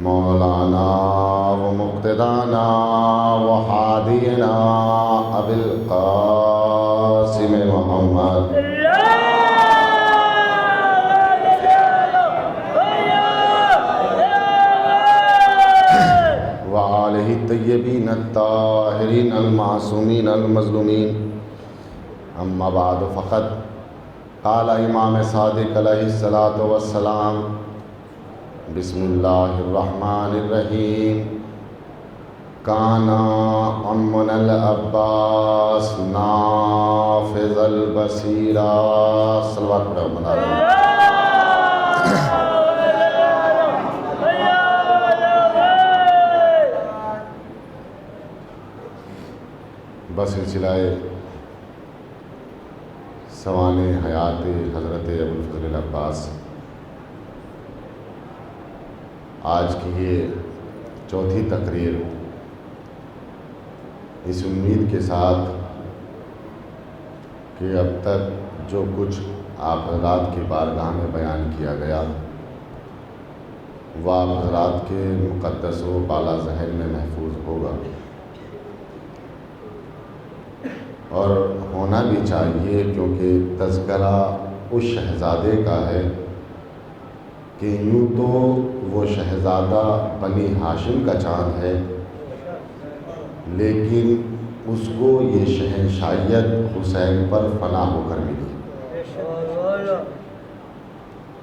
مولانا ومقتدانا وحادینا ابی القاسم محمد وآلہ الطیبین الطاہرین المعصومین المظلومین. اما بعد فقد قال امام صادق علیہ الصلاۃ والسلام بسم اللہ الرحمن الرحیم کانا امنا العباس نافذ البصیرہ. صلوات پڑھو مولانا. بس سلسلہ سوانح حیات حضرت ابوالفضل العباس آج کی یہ چوتھی تقریر اس امید کے ساتھ کہ اب تک جو کچھ آپ حضرات کی بارگاہ میں بیان کیا گیا وہ آپ حضرات کے مقدس و بالا ذہن میں محفوظ ہوگا اور ہونا بھی چاہیے، کیونکہ تذکرہ اس شہزادے کا ہے کہ یوں تو وہ شہزادہ بنی ہاشم کا چاند ہے، لیکن اس کو یہ شہنشاہیت حسین پر فنا ہو کر ملی.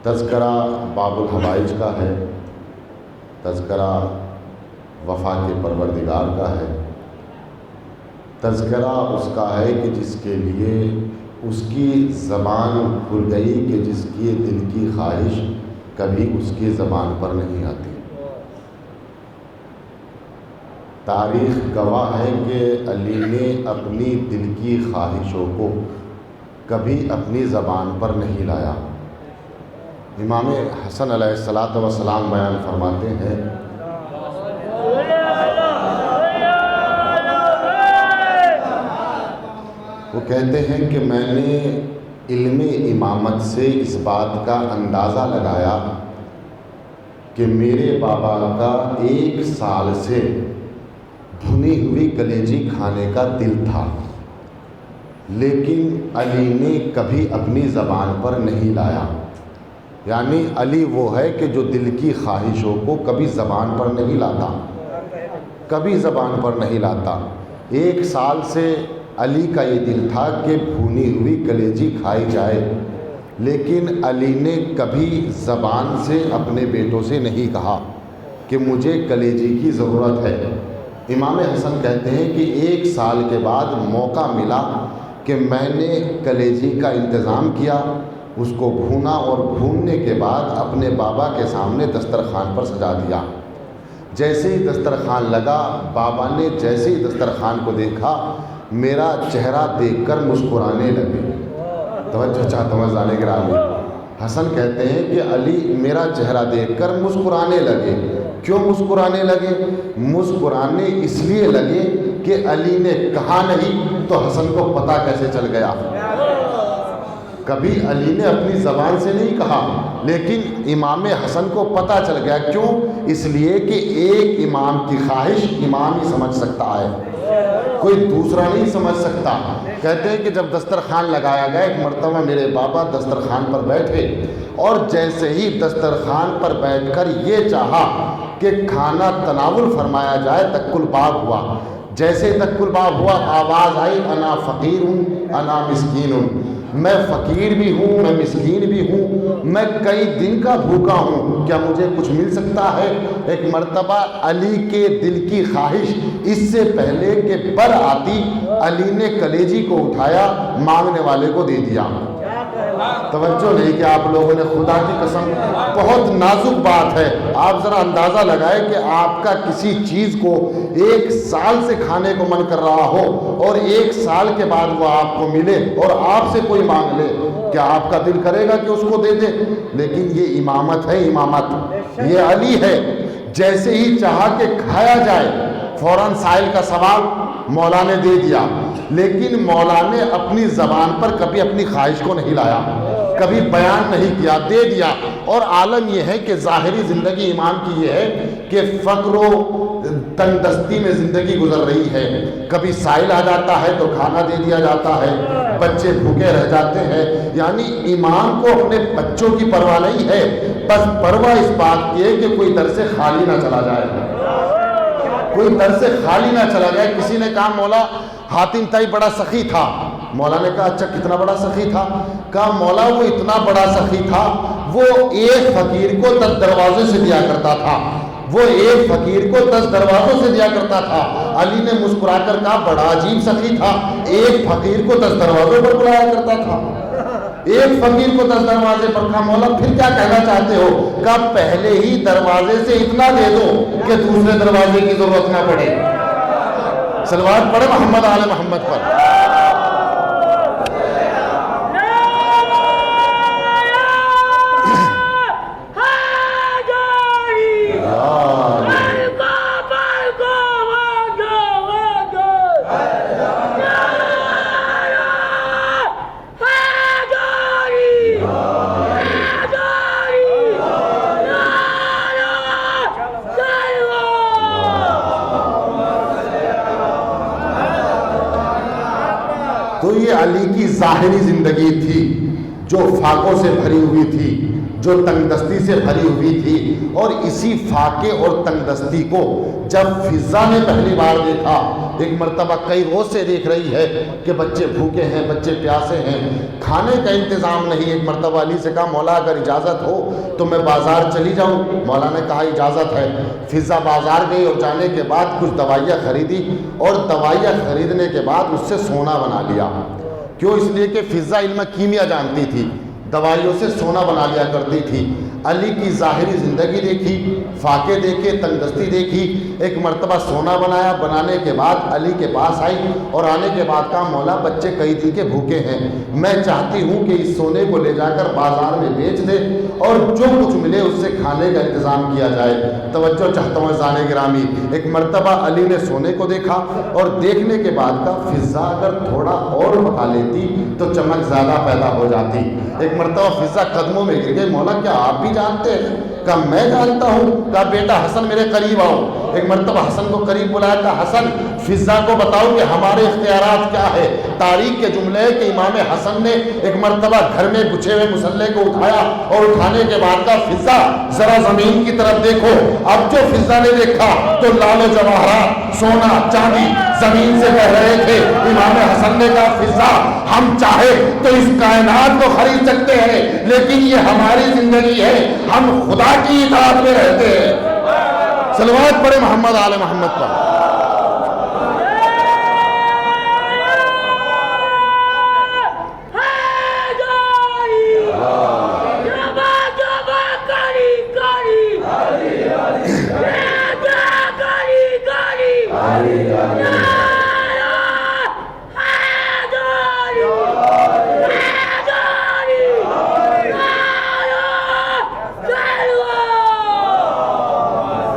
تذکرہ باب الحوائج کا ہے، تذکرہ وفا کے پروردگار کا ہے، تذکرہ اس کا ہے کہ جس کے لیے اس کی زبان کھل گئی کہ جس کی دل کی خواہش کبھی اس کی زبان پر نہیں آتی. تاریخ گواہ ہے کہ علی نے اپنی دل کی خواہشوں کو کبھی اپنی زبان پر نہیں لایا. امام حسن علیہ السلام بیان فرماتے ہیں وہ کہتے ہیں کہ میں نے علم امامت سے اس بات کا اندازہ لگایا کہ میرے بابا کا 1 سال سے بھنی ہوئی کلیجی کھانے کا دل تھا، لیکن علی نے کبھی اپنی زبان پر نہیں لایا. یعنی علی وہ ہے کہ جو دل کی خواہشوں کو کبھی زبان پر نہیں لاتا، کبھی زبان پر نہیں لاتا. 1 سال سے علی کا یہ دل تھا کہ بھونی ہوئی کلیجی کھائی جائے، لیکن علی نے کبھی زبان سے اپنے بیٹوں سے نہیں کہا کہ مجھے کلیجی کی ضرورت ہے. امام حسن کہتے ہیں کہ 1 سال کے بعد موقع ملا کہ میں نے کلیجی کا انتظام کیا، اس کو بھونا اور بھوننے کے بعد اپنے بابا کے سامنے دسترخوان پر سجا دیا. جیسے ہی دسترخوان لگا، بابا نے جیسے ہی دسترخوان کو دیکھا میرا چہرہ دیکھ کر مسکرانے لگے. توجہ چاہتا ہوں جانے گرامی. حسن کہتے ہیں کہ علی میرا چہرہ دیکھ کر مسکرانے لگے. کیوں مسکرانے لگے؟ مسکرانے اس لیے لگے کہ علی نے کہا نہیں تو حسن کو پتہ کیسے چل گیا. کبھی علی نے اپنی زبان سے نہیں کہا، لیکن امام حسن کو پتہ چل گیا. کیوں؟ اس لیے کہ ایک امام کی خواہش امام ہی سمجھ سکتا ہے، کوئی دوسرا نہیں سمجھ سکتا. کہتے ہیں کہ جب دسترخوان لگایا گیا، ایک مرتبہ میرے بابا دسترخوان پر بیٹھے اور جیسے ہی دسترخوان پر بیٹھ کر یہ چاہا کہ کھانا تناول فرمایا جائے، دق الباب ہوا. جیسے دق الباب ہوا، آواز آئی انا فقیر ہوں انا مسکین ہوں. میں فقیر بھی ہوں، میں مسکین بھی ہوں، میں کئی دن کا بھوکا ہوں، کیا مجھے کچھ مل سکتا ہے؟ ایک مرتبہ علی کے دل کی خواہش اس سے پہلے کہ بر آتی، علی نے کلیجی کو اٹھایا، مانگنے والے کو دے دیا. توجہ نہیں کہ آپ لوگوں نے، خدا کی قسم بہت نازک بات ہے. آپ ذرا اندازہ لگائیں کہ آپ کا کسی چیز کو 1 سال سے کھانے کو من کر رہا ہو اور 1 سال کے بعد وہ آپ کو ملے اور آپ سے کوئی مانگ لے، کیا آپ کا دل کرے گا کہ اس کو دے دے؟ لیکن یہ امامت ہے، امامت یہ علی ہے. جیسے ہی چاہا کہ کھایا جائے، فوراً سائل کا سوال مولا نے دے دیا، لیکن مولا نے اپنی زبان پر کبھی اپنی خواہش کو نہیں لایا. کبھی بیان نہیں کیا، دے دیا۔ اور عالم یہ ہے کہ ظاہری زندگی امام کی یہ ہے کہ فقر و تنگ دستی میں زندگی گزر رہی ہے، کبھی سائل آ جاتا ہے تو کھانا دے دیا جاتا ہے، بچے بھوکے رہ جاتے ہیں، یعنی امام کو اپنے بچوں کی پرواہ نہیں ہے، بس پرواہ اس بات کی ہے کہ کوئی در سے خالی نہ چلا جائے، کوئی در سے خالی نہ چلا جائے۔ کسی نے کہا مولا حاتم تائی بڑا سخی تھا، مولا نے کہا اچھا کتنا بڑا سخی تھا؟ کہا مولا وہ اتنا بڑا سخی تھا، وہ ایک فقیر کو 10 دروازے سے دیا کرتا تھا، وہ ایک فقیر کو 10 دروازوں سے دیا کرتا تھا۔ علی نے مسکرا کر کہا بڑا عجیب سخی تھا، ایک فقیر کو 10 دروازوں پر بلایا کرتا تھا، ایک فقیر کو 10 دروازے پر۔ کہا مولا پھر کیا کہنا چاہتے ہو؟ کہا پہلے ہی دروازے سے اتنا دے دو کہ دوسرے دروازے کی ضرورت نہ پڑے۔ صلوات پڑھے محمد آل محمد پر۔ تو یہ علی کی ظاہری زندگی تھی جو فاقوں سے بھری ہوئی تھی، جو تنگ دستی سے بھری ہوئی تھی۔ اور اسی فاقے اور تنگ دستی کو جب فضا نے پہلی بار دیکھا، ایک مرتبہ کئی روز سے دیکھ رہی ہے کہ بچے بھوکے ہیں، بچے پیاسے ہیں، کھانے کا انتظام نہیں۔ ایک مرتبہ علی سے کہا مولا اگر اجازت ہو تو میں بازار چلی جاؤں؟ مولا نے کہا اجازت ہے۔ فضا بازار گئی اور جانے کے بعد کچھ دوائیاں خریدی، اور دوائیاں خریدنے کے بعد اس سے سونا بنا لیا۔ کیوں؟ اس لیے کہ فضا علم کیمیا جانتی تھی، دوائیوں سے سونا بنا لیا کرتی تھی۔ علی کی ظاہری زندگی دیکھی، فاقے دیکھے، تنگ دستی دیکھی، ایک مرتبہ سونا بنایا، بنانے کے بعد علی کے پاس آئی اور آنے کے بعد کہا مولا بچے کئی دن کے بھوکے ہیں، میں چاہتی ہوں کہ اس سونے کو لے جا کر بازار میں بیچ دے اور جو کچھ ملے اس سے کھانے کا انتظام کیا جائے۔ توجہ چاہتا ہوں عزیزان گرامی، ایک مرتبہ علی نے سونے کو دیکھا اور دیکھنے کے بعد کہا فضا اگر تھوڑا اور پکا لیتی تو چمک زیادہ پیدا ہو جاتی۔ ایک مرتبہ فضا قدموں میں گر گئی، مولا کیا آپ بھی جانتے ہیں؟ کہا میں جانتا ہوں۔ کہا بیٹا حسن میرے قریب آؤ۔ ایک مرتبہ حسن کو قریب بلایا، کہا حسن فضا کو بتاؤ کہ ہمارے اختیارات کیا ہے۔ تاریخ کے جملے ہے کہ امام حسن نے ایک مرتبہ گھر میں بچھے ہوئے مسلح کو اٹھایا اور اٹھانے کے بعد کہا فضا ذرا زمین کی طرف دیکھو۔ اب جو فضا نے دیکھا تو لال و جواہرات، سونا چاندی زمین سے بہ رہے تھے۔ امام حسن نے کہا فضا ہم چاہے تو اس کائنات کو خرید سکتے ہیں، لیکن یہ ہماری زندگی ہے، ہم خدا کی اطاعت میں رہتے ہیں۔ صلوات پڑھے محمد آل محمد پر۔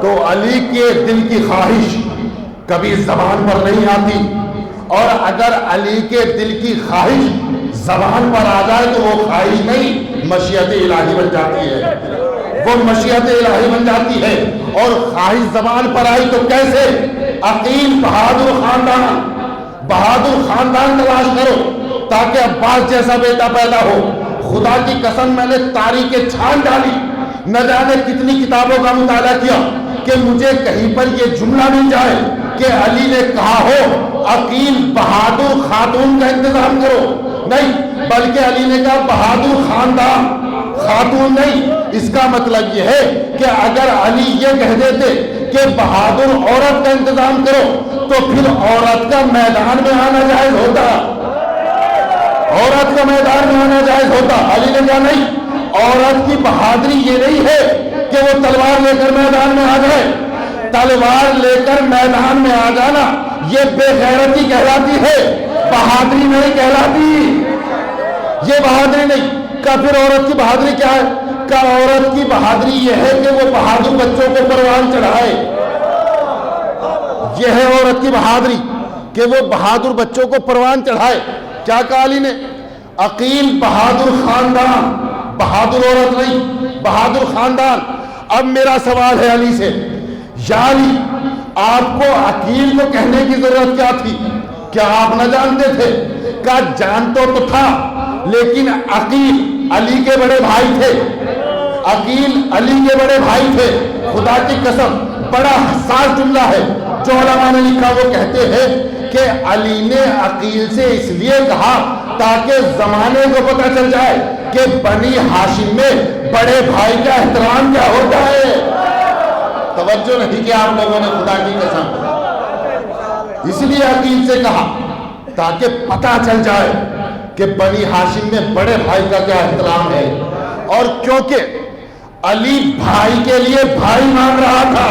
تو علی کے دل کی خواہش کبھی زبان پر نہیں آتی، اور اگر علی کے دل کی خواہش زبان پر آ جائے تو وہ خواہش نہیں، مشیت الہی بن جاتی ہے، وہ مشیت الہی بن جاتی ہے۔ اور خواہش زبان پر آئی تو کیسے؟ عقیل بہادر خاندان، بہادر خاندان تلاش کرو تاکہ عباس جیسا بیٹا پیدا ہو۔ خدا کی قسم میں نے تاریخیں چھان ڈالی، نہ جانے کتنی کتابوں کا مطالعہ کیا کہ مجھے کہیں پر یہ جملہ مل جائے کہ علی نے کہا ہو عقیل بہادر خاتون کا انتظام کرو، نہیں، بلکہ علی نے کہا بہادر خاندان، خاتون نہیں۔ اس کا مطلب یہ ہے کہ اگر علی یہ کہہ دیتے کہ بہادر عورت کا انتظام کرو تو پھر عورت کا میدان میں آنا جائز ہوتا، عورت کا میدان میں آنا جائز ہوتا۔ علی نے کہا نہیں، عورت کی بہادری یہ نہیں ہے کہ وہ تلوار لے کر میدان میں آ جائے، تلوار لے کر میدان میں آ جانا یہ بے غیرتی کہلاتی ہے، بہادری نہیں کہلاتی، یہ بہادری نہیں۔ کہ پھر عورت کی بہادری کیا ہے؟ کہ عورت کی بہادری یہ ہے کہ وہ بہادر بچوں کو پروان چڑھائے، یہ ہے عورت کی بہادری کہ وہ بہادر بچوں کو پروان چڑھائے۔ کیا کہا علی نے؟ عقیل بہادر خاندان، بہادر عورت نہیں، بہادر خاندان۔ اب میرا سوال ہے علی سے، یا علی آپ کو عقیل کو کہنے کی ضرورت کیا تھی؟ کیا آپ نہ جانتے تھے؟ کہا جانتا تو تھا، لیکن عقیل علی کے بڑے بھائی تھے، عقیل علی کے بڑے بھائی تھے۔ خدا کی قسم بڑا حساس جملہ ہے جو علماء نے لکھا، وہ کہتے ہیں کہ علی نے عقیل سے اس لیے کہا تاکہ زمانے کو پتہ چل جائے کہ بنی ہاشم میں بڑے بھائی کا احترام کیا ہوتا ہے۔ توجہ نہیں کہ آپ لوگوں نے، خدا کی قسم اس لیے عقیل سے کہا تاکہ پتہ چل جائے کہ بنی ہاشم میں بڑے بھائی کا کیا احترام ہے۔ اور کیونکہ علی بھائی کے لیے بھائی مانگ رہا تھا،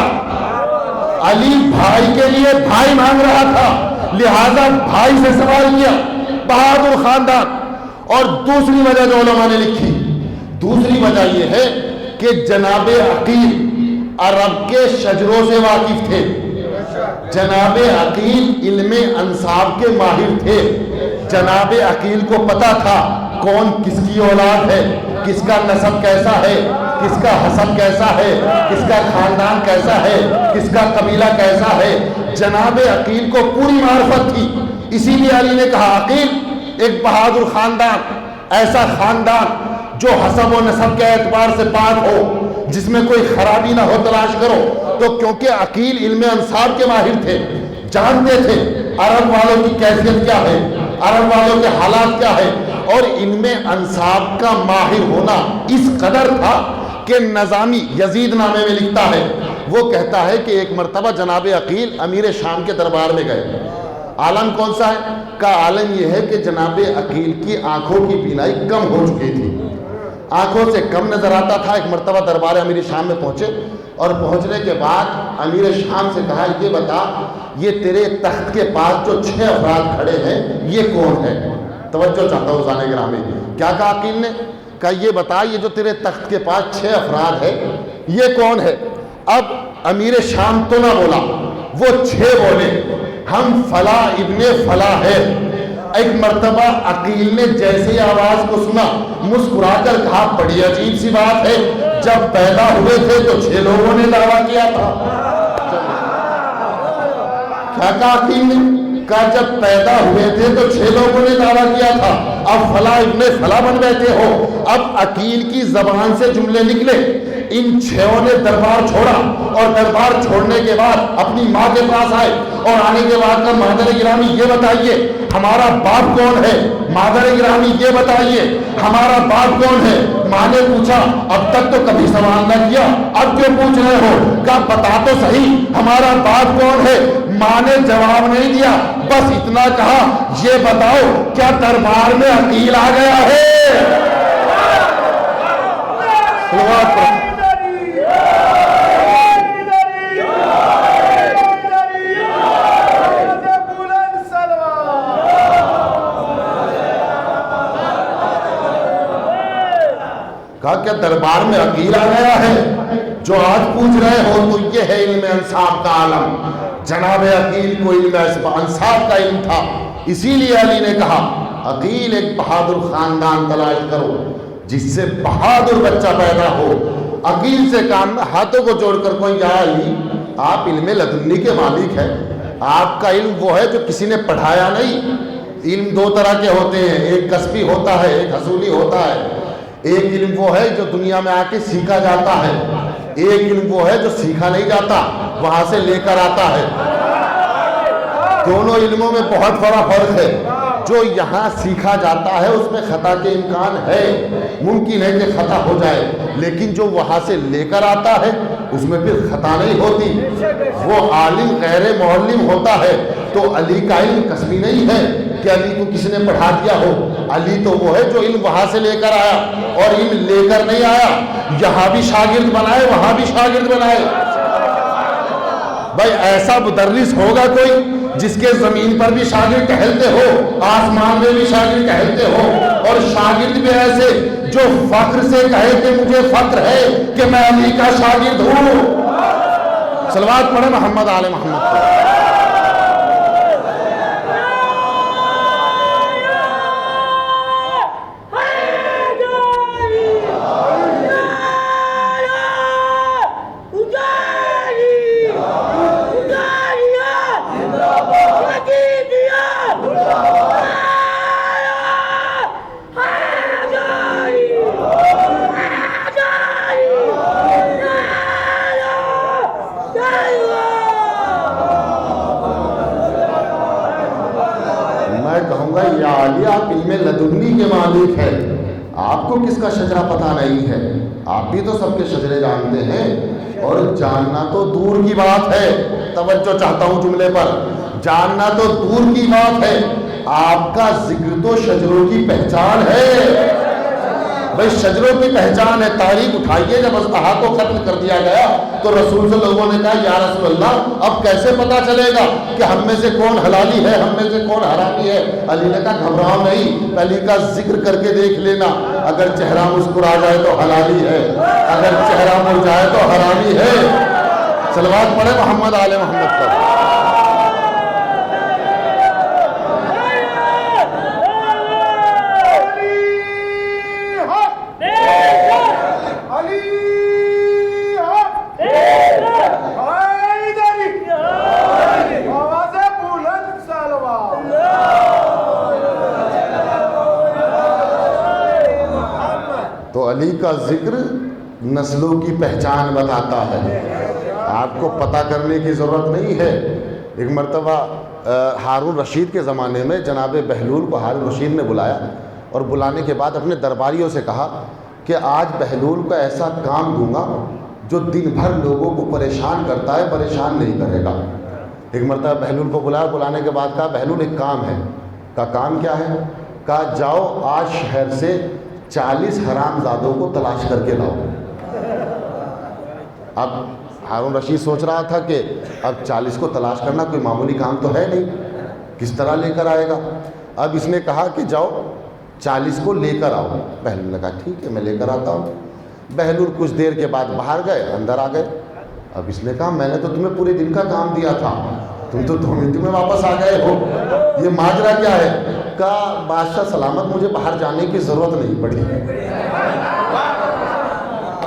علی بھائی کے لیے بھائی مانگ رہا تھا، لہذا بھائی سے سوال کیا، بہادر خاندان۔ اور دوسری وجہ جو علماء نے لکھی، دوسری وجہ یہ ہے کہ جناب عقیل عرب کے شجروں سے واقف تھے، جناب عقیل علم انساب کے ماہر تھے، جناب عقیل کو پتا تھا کون کس کی اولاد ہے، کس کا نسب کیسا ہے، کس کا حسب کیسا ہے، کس کا خاندان کیسا ہے، کس کا قبیلہ کیسا ہے۔ جناب عقیل کو پوری معرفت تھی، اسی لیے علی نے کہا عقیل ایک بہادر خاندان، ایسا خاندان جو حسب و نسب کے اعتبار سے پاک ہو، جس میں کوئی خرابی نہ ہو، تلاش کرو۔ تو کیونکہ عقیل علم انساب کے ماہر تھے، جانتے تھے عرب والوں کی کیفیت کیا ہے، عرب والوں کے حالات کیا ہے، اور علم انساب کا ماہر ہونا اس قدر تھا کہ نظامی یزید نامے میں لکھتا ہے، وہ کہتا ہے کہ ایک مرتبہ جناب عقیل امیر شام کے دربار میں گئے۔ عالم کون سا ہے؟ کا عالم یہ ہے کہ جناب عقیل کی آنکھوں کی بینائی کم ہو چکی تھی، آنکھوں سے کم نظر آتا تھا۔ ایک مرتبہ دربار امیر شام میں پہنچے، اور پہنچنے کے بعد امیر شام سے کہا یہ بتا یہ تیرے تخت کے پاس جو 6 افراد کھڑے ہیں یہ کون ہے؟ توجہ چاہتا ہوں زانے گرامی، کیا کہا عقیل نے؟ کہا یہ بتا یہ جو تیرے تخت کے پاس 6 افراد ہے یہ کون ہے؟ اب امیر شام تو نہ بولا، وہ 6 بولے ہم فلاں ابن فلاں ہے۔ ایک مرتبہ عقیل نے جیسے ہی آواز کو سنا مسکرا کر کہا بڑی عجیب سی بات ہے، جب پیدا ہوئے تھے تو 6 لوگوں نے دعویٰ کیا تھا۔ کیا کہا عقیل نے؟ کہا جب پیدا ہوئے تھے تو 6 لوگوں نے دعویٰ کیا تھا، اب فلاں ابن فلاں بن بیٹھے ہو۔ اب عقیل کی زبان سے جملے نکلے، ان 6 نے دربار چھوڑا، اور دربار چھوڑنے کے بعد اپنی ماں کے پاس آئے، اور آنے کے بعد کہا مادر گرامی یہ بتائیے ہمارا باپ کون ہے؟ مادر گرامی یہ بتائیے ہمارا باپ کون ہے؟ ماں نے پوچھا اب تک تو کبھی سوال نہ کیا، اب کیوں پوچھ رہے ہو؟ کہا بتا تو صحیح ہمارا باپ کون ہے؟ ماں نے جواب نہیں دیا، بس اتنا کہا یہ بتاؤ کیا دربار میں عقیل آ گیا ہے؟ کہا کیا دربار میں عقیل آ گیا ہے؟ جو آج پوچھ رہے ہو تو یہ ہے علم انصاف کا عالم۔ جناب عقیل کو علم انصاف کا علم تھا، اسی لیے علی نے کہا عقیل ایک بہادر خاندان تلاش کرو جس سے بہادر بچہ پیدا ہو۔ عقیل سے کام ہاتھوں کو جوڑ کر کوئی یا علی آپ علم لدنی کے مالک ہیں، آپ کا علم وہ ہے جو کسی نے پڑھایا نہیں۔ علم 2 طرح کے ہوتے ہیں، ایک کسبی ہوتا ہے، ایک حصولی ہوتا ہے۔ ایک علم وہ ہے جو دنیا میں آ کے سیکھا جاتا ہے، ایک علم وہ ہے جو سیکھا نہیں جاتا، وہاں سے لے کر آتا ہے۔ دونوں علموں میں بہت بڑا فرق ہے۔ جو یہاں سیکھا جاتا ہے اس میں خطا کے امکان ہے، ممکن ہے کہ خطا ہو جائے، لیکن جو وہاں سے لے کر آتا ہے اس میں پھر خطا نہیں ہوتی۔ وہ عالم غیر معلم ہوتا ہے۔ تو علی کا علم کسبی نہیں ہے کہ علی کو کسی نے پڑھا دیا ہو، علی تو وہ ہے جو علم وہاں سے لے کر آیا، اور علم لے کر نہیں آیا، یہاں بھی شاگرد بنائے وہاں بھی شاگرد بنائے۔ بھائی ایسا مدرس ہوگا کوئی جس کے زمین پر بھی شاگرد ٹہلتے ہو، آسمان میں بھی شاگرد ٹہلتے ہو، اور شاگرد بھی ایسے جو فخر سے کہے کہ مجھے فخر ہے کہ میں علی کا شاگرد ہوں۔ صلوات پڑھیں محمد آل محمد کو۔ بھائی یا علی آپ علم لدنی کے مالک ہیں، آپ کو کس کا شجرہ پتہ نہیں ہے؟ آپ بھی تو سب کے شجرے جانتے ہیں، اور جاننا تو دور کی بات ہے، توجہ چاہتا ہوں جملے پر، جاننا تو دور کی بات ہے، آپ کا ذکر تو شجروں کی پہچان ہے۔ بھائی شجروں کی پہچان ہے، تحریک اٹھائیے۔ جب اصحاح کو ختم کر دیا گیا تو رسول سے لوگوں نے کہا یا رسول اللہ اب کیسے پتا چلے گا کہ ہم میں سے کون حلالی ہے، ہم میں سے کون حرامی ہے؟ علی نے کہا گھبراؤ نہیں، پہلے کا ذکر کر کے دیکھ لینا، اگر چہرہ مسکرا جائے تو حلالی ہے، اگر چہرہ مرجھائے تو حرامی ہے۔ صلوات پڑھے محمد آل محمد پر۔ تو علی کا ذکر نسلوں کی پہچان بتاتا ہے، آپ کو پتہ کرنے کی ضرورت نہیں ہے۔ ایک مرتبہ ہارون رشید کے زمانے میں جناب بہلول کو ہارون رشید نے بلایا، اور بلانے کے بعد اپنے درباریوں سے کہا کہ آج بہلول کو ایسا کام دوں گا جو دن بھر لوگوں کو پریشان کرتا ہے، پریشان نہیں کرے گا۔ ایک مرتبہ بہلول کو بلایا، بلانے کے بعد کہا بہلول ایک کام ہے۔ کہا کام کیا ہے؟ کہا جاؤ آج شہر سے 40 حرام زادوں کو تلاش کر کے لاؤ۔ اب ہارون رشید سوچ رہا تھا کہ اب 40 کو تلاش کرنا کوئی معمولی کام تو ہے نہیں، کس طرح لے کر آئے گا؟ اب اس نے کہا کہ جاؤ 40 کو لے کر آؤ۔ بہلول نے کہا ٹھیک ہے میں لے کر آتا ہوں۔ بہلول کچھ دیر کے بعد باہر گئے، اندر آ گئے۔ اب اس نے کہا میں نے تو تمہیں پورے دن کا کام دیا تھا، تم تو 2 منٹ میں واپس آ گئے ہو، یہ ماجرا کیا ہے؟ کہا بادشاہ سلامت مجھے باہر جانے کی ضرورت نہیں پڑی۔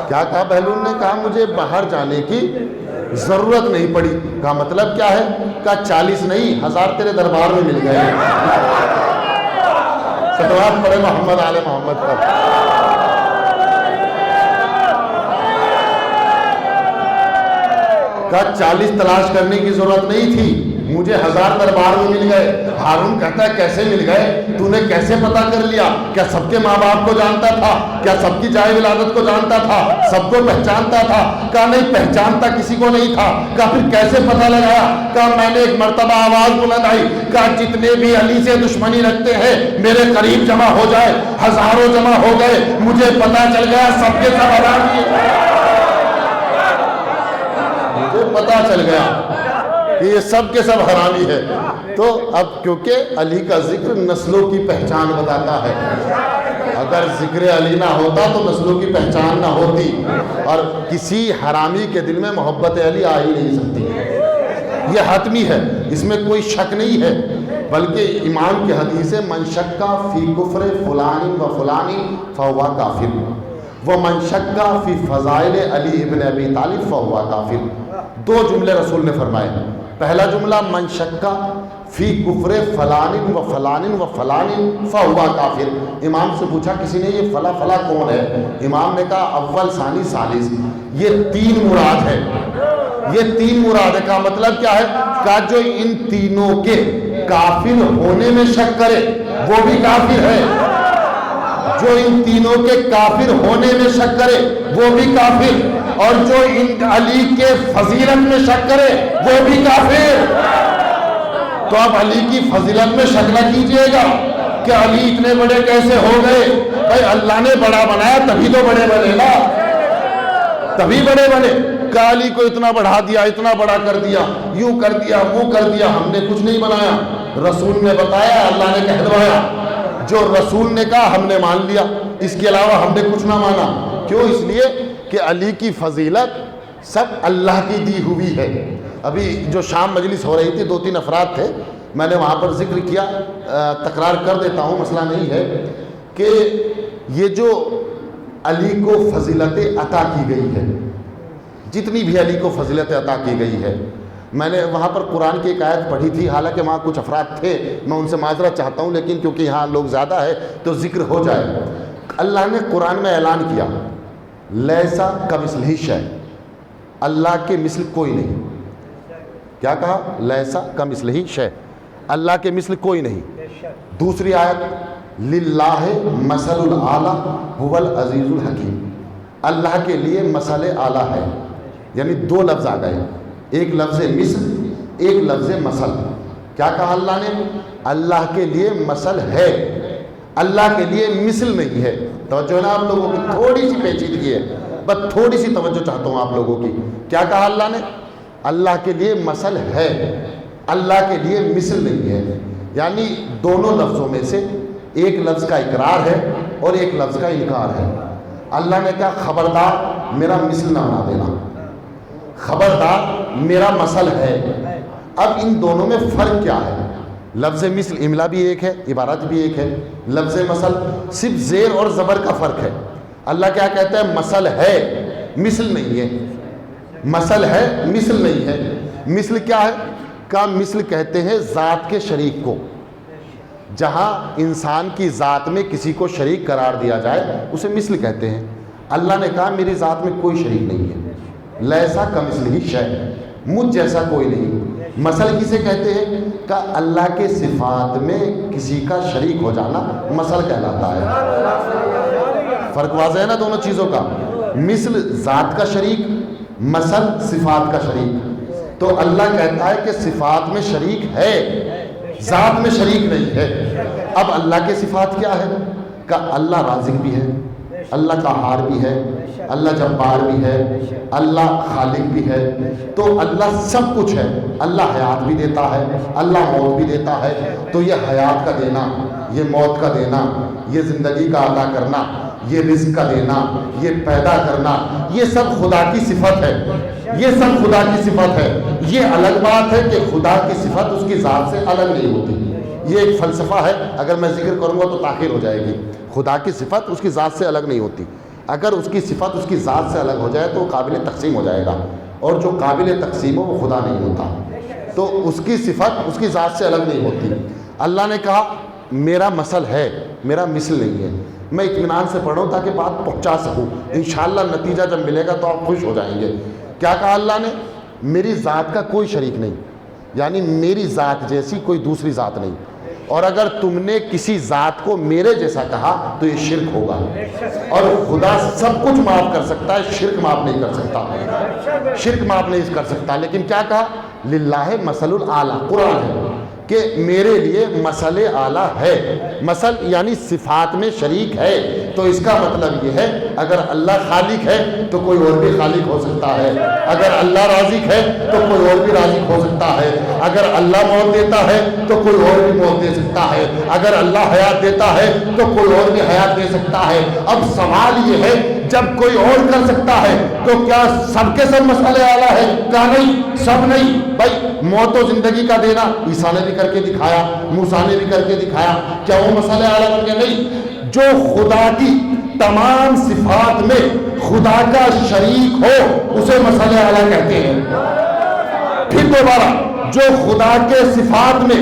کیا کہا بہلول نے؟ کہا مجھے باہر جانے کی ضرورت نہیں پڑی۔ کہا مطلب کیا ہے؟ کہا 40 نہیں 1000 تیرے دربار میں مل گئے۔ صلوات پڑھے محمد آل محمد پر۔ کہا 40 تلاش کرنے کی ضرورت نہیں تھی، مجھے 1000 دربار میں مل گئے۔ ہارون کہتا ہے کیسے مل گئے؟ تو نے کیسے پتا کر لیا؟ کیا سب کے ماں باپ کو جانتا تھا؟ کیا سب کی جائے ولادت کو جانتا تھا؟ سب کو پہچانتا تھا؟ کہا نہیں پہچانتا کسی کو نہیں تھا۔ کہا پھر کیسے پتا لگایا؟ کہا میں نے ایک مرتبہ آواز بلند آئی، کہا جتنے بھی علی سے دشمنی رکھتے ہیں میرے قریب جمع ہو جائے۔ ہزاروں جمع ہو گئے، مجھے پتا چل گیا سب کے سب حرامی ہیں۔ مجھے پتا چل گیا کہ یہ سب کے سب حرامی ہے۔ تو اب کیونکہ علی کا ذکر نسلوں کی پہچان بتاتا ہے، اگر ذکر علی نہ ہوتا تو نسلوں کی پہچان نہ ہوتی، اور کسی حرامی کے دل میں محبت علی آ ہی نہیں سکتی، یہ حتمی ہے، اس میں کوئی شک نہیں ہے۔ بلکہ امام کی حدیث ہے من شک فی کفر فلان و فلان فہو کافر ومن شک فی فضائل علی ابن ابی طالب فہو کافر۔ 2 جملے رسول نے فرمائے۔ پہلا جملہ من شک فی کفر فلان و فلان و فلان فہو کافر۔ امام سے پوچھا کسی نے یہ فلا فلا کون ہے؟ امام نے کہا اول ثانی ثالث، یہ 3 مراد ہے، یہ 3 مراد ہے۔ کا مطلب کیا ہے؟ کہ جو ان تینوں کے کافر ہونے میں شک کرے وہ بھی کافر ہے، جو ان تینوں کے کافر ہونے میں شک کرے وہ بھی کافر، اور جو ان علی کے فضیلت میں شک کرے وہ بھی کافر۔ تو اب علی کی فضیلت میں شک نہ کیجئے گا کہ علی اتنے بڑے کیسے ہو گئے۔ بھائی اللہ نے بڑا بنایا تبھی تو بڑے بنے نا، تبھی بڑے بنے۔ کہ علی کو اتنا بڑھا دیا، اتنا بڑا کر دیا، یوں کر دیا، وہ کر دیا، ہم نے کچھ نہیں بنایا، رسول نے بتایا، اللہ نے کہہ دوایا، جو رسول نے کہا ہم نے مان لیا، اس کے علاوہ ہم نے کچھ نہ مانا۔ کیوں؟ اس لیے کہ علی کی فضیلت سب اللہ کی دی ہوئی ہے۔ ابھی جو شام مجلس ہو رہی تھی 2-3 افراد تھے، میں نے وہاں پر ذکر کیا، تکرار کر دیتا ہوں مسئلہ نہیں ہے، کہ یہ جو علی کو فضیلتیں عطا کی گئی ہے، جتنی بھی علی کو فضیلتیں عطا کی گئی ہے، میں نے وہاں پر قرآن کی ایک آیت پڑھی تھی، حالانکہ وہاں کچھ افراد تھے، میں ان سے معذرت چاہتا ہوں، لیکن کیونکہ یہاں لوگ زیادہ ہے تو ذکر ہو جائے۔ اللہ نے قرآن میں اعلان کیا لیسا کمثلہ شیء، اللہ کے مثل کوئی نہیں۔ کیا کہا؟ لیسا کمثلہ شیء، اللہ کے مثل کوئی نہیں۔ دوسری آیت للہ مثل الاعلیٰ هو العزیز الحکیم، اللہ کے لیے مثل اعلیٰ ہے، یعنی دو لفظ آ گئے، ایک لفظ مثل، ایک لفظ مثل۔ کیا کہا اللہ نے؟ اللہ کے لیے مثل ہے، اللہ کے لیے مثل نہیں ہے۔ توجہ ہے نا آپ لوگوں کی؟ تھوڑی سی پیچیدگی ہے، بس تھوڑی سی توجہ چاہتا ہوں آپ لوگوں کی۔ کیا کہا اللہ نے؟ اللہ کے لیے مثل ہے، اللہ کے لیے مثل نہیں ہے، یعنی دونوں لفظوں میں سے ایک لفظ کا اقرار ہے اور ایک لفظ کا انکار ہے۔ اللہ نے کہا خبردار میرا مثل نہ بنا دینا، خبردار میرا مثل ہے۔ اب ان دونوں میں فرق کیا ہے؟ لفظ مثل املا بھی ایک ہے، عبارت بھی ایک ہے، لفظ مثل صرف زیر اور زبر کا فرق ہے۔ اللہ کیا کہتا ہے؟ مثل ہے، مثل نہیں ہے، مثل ہے، مثل نہیں ہے۔ مثل کیا ہے؟ کا مثل کہتے ہیں ذات کے شریک کو، جہاں انسان کی ذات میں کسی کو شریک قرار دیا جائے اسے مثل کہتے ہیں۔ اللہ نے کہا میری ذات میں کوئی شریک نہیں ہے، لیسا کمثلہ شیء، مجھ جیسا کوئی نہیں۔ مثل کسے کہتے ہیں؟ کہ اللہ کے صفات میں کسی کا شریک ہو جانا مثل کہلاتا ہے۔ فرق واضح ہے نا دونوں چیزوں کا؟ مثل ذات کا شریک، مثل صفات کا شریک۔ تو اللہ کہتا ہے کہ صفات میں شریک ہے، ذات میں شریک نہیں ہے۔ اب اللہ کے صفات کیا ہے؟ کہ اللہ رازق بھی ہے، اللہ قہار بھی ہے، اللہ جبار بھی ہے، اللہ خالق بھی ہے۔ تو اللہ سب کچھ ہے، اللہ حیات بھی دیتا ہے، اللہ موت بھی دیتا ہے۔ تو یہ حیات کا دینا، یہ موت کا دینا، یہ زندگی کا عطا کرنا، یہ رزق کا دینا، یہ پیدا کرنا، یہ سب خدا کی صفت ہے، یہ سب خدا کی صفت ہے۔ یہ الگ بات ہے کہ خدا کی صفت اس کی ذات سے الگ نہیں ہوتی، یہ ایک فلسفہ ہے، اگر میں ذکر کروں گا تو تاخیر ہو جائے گی۔ خدا کی صفت اس کی ذات سے الگ نہیں ہوتی، اگر اس کی صفت اس کی ذات سے الگ ہو جائے تو قابل تقسیم ہو جائے گا، اور جو قابل تقسیم ہو وہ خدا نہیں ہوتا۔ تو اس کی صفت اس کی ذات سے الگ نہیں ہوتی۔ اللہ نے کہا میرا مثل ہے، میرا مثل نہیں ہے۔ میں اطمینان سے پڑھوں تاکہ بات پہنچا سکوں، انشاءاللہ نتیجہ جب ملے گا تو آپ خوش ہو جائیں گے۔ کیا کہا اللہ نے؟ میری ذات کا کوئی شریک نہیں، یعنی میری ذات جیسی کوئی دوسری ذات نہیں۔ اور اگر تم نے کسی ذات کو میرے جیسا کہا تو یہ شرک ہوگا، اور خدا سب کچھ معاف کر سکتا ہے، شرک معاف نہیں کر سکتا، شرک معاف نہیں کر سکتا۔ لیکن کیا کہا؟ للہ مثل الاعلیٰ، قرآن ہے کہ میرے لیے مثل اعلیٰ ہے۔ مثل یعنی صفات میں شریک ہے، تو اس کا مطلب یہ ہے اگر اللہ خالق ہے تو کوئی اور بھی خالق ہو سکتا ہے، اگر اللہ رازق ہے تو کوئی اور بھی رازق ہو سکتا ہے، اگر اللہ موت دیتا ہے تو کوئی اور بھی موت دے سکتا ہے، اگر اللہ حیات دیتا ہے تو کوئی اور بھی حیات دے سکتا ہے۔ اب سوال یہ ہے جب کوئی اور کر سکتا ہے تو کیا سب کے سب مسئلہ اعلیٰ ہے؟ کیا نہیں؟ سب نہیں بھائی۔ موت و زندگی کا دینا عیسیٰ نے بھی کر کے دکھایا، موسیٰ نے بھی کر کے دکھایا، کیا وہ مسئلہ اعلیٰ بن کے نہیں؟ جو خدا کی تمام صفات میں خدا کا شریک ہو اسے مسئلہ اعلیٰ کہتے ہیں۔ پھر دوبارہ، جو خدا کے صفات میں،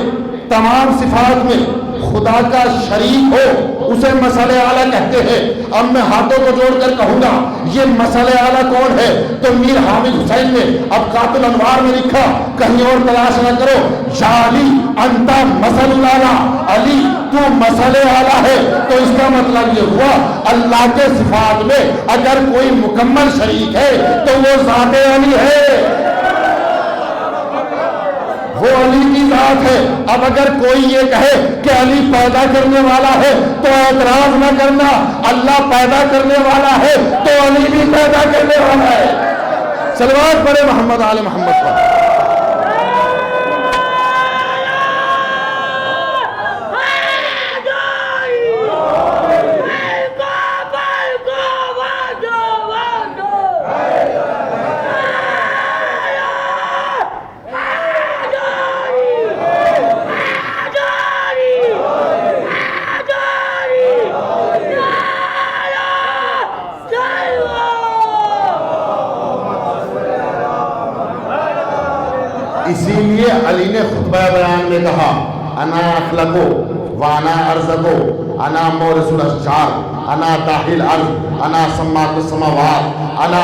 تمام صفات میں خدا کا شریک ہو اسے مسئلہ اعلیٰ کہتے ہیں۔ اب میں ہاتھوں کو جوڑ کر کہوں گا یہ مسئلہ اعلیٰ کون ہے؟ تو میر حامد حسین نے اب قاتل انوار میں لکھا، کہیں اور تلاش نہ کرو، یا علی انتا مسئلہ اعلیٰ، علی تو مسئلہ اعلیٰ ہے۔ تو اس کا مطلب یہ ہوا اللہ کے صفات میں اگر کوئی مکمل شریک ہے تو وہ ذات علی ہے، وہ علی کی ذات ہے۔ اب اگر کوئی یہ کہے کہ علی پیدا کرنے والا ہے تو اعتراض نہ کرنا، اللہ پیدا کرنے والا ہے تو علی بھی پیدا کرنے والا ہے۔ صلوات پڑھے محمد آل محمد پر۔ اسی لیے علی نے خطبہ بیان میں کہا انا اخلقو وانا ارزقو انا مورث الاشجار انا داخل الارض انا سماک السماوات انا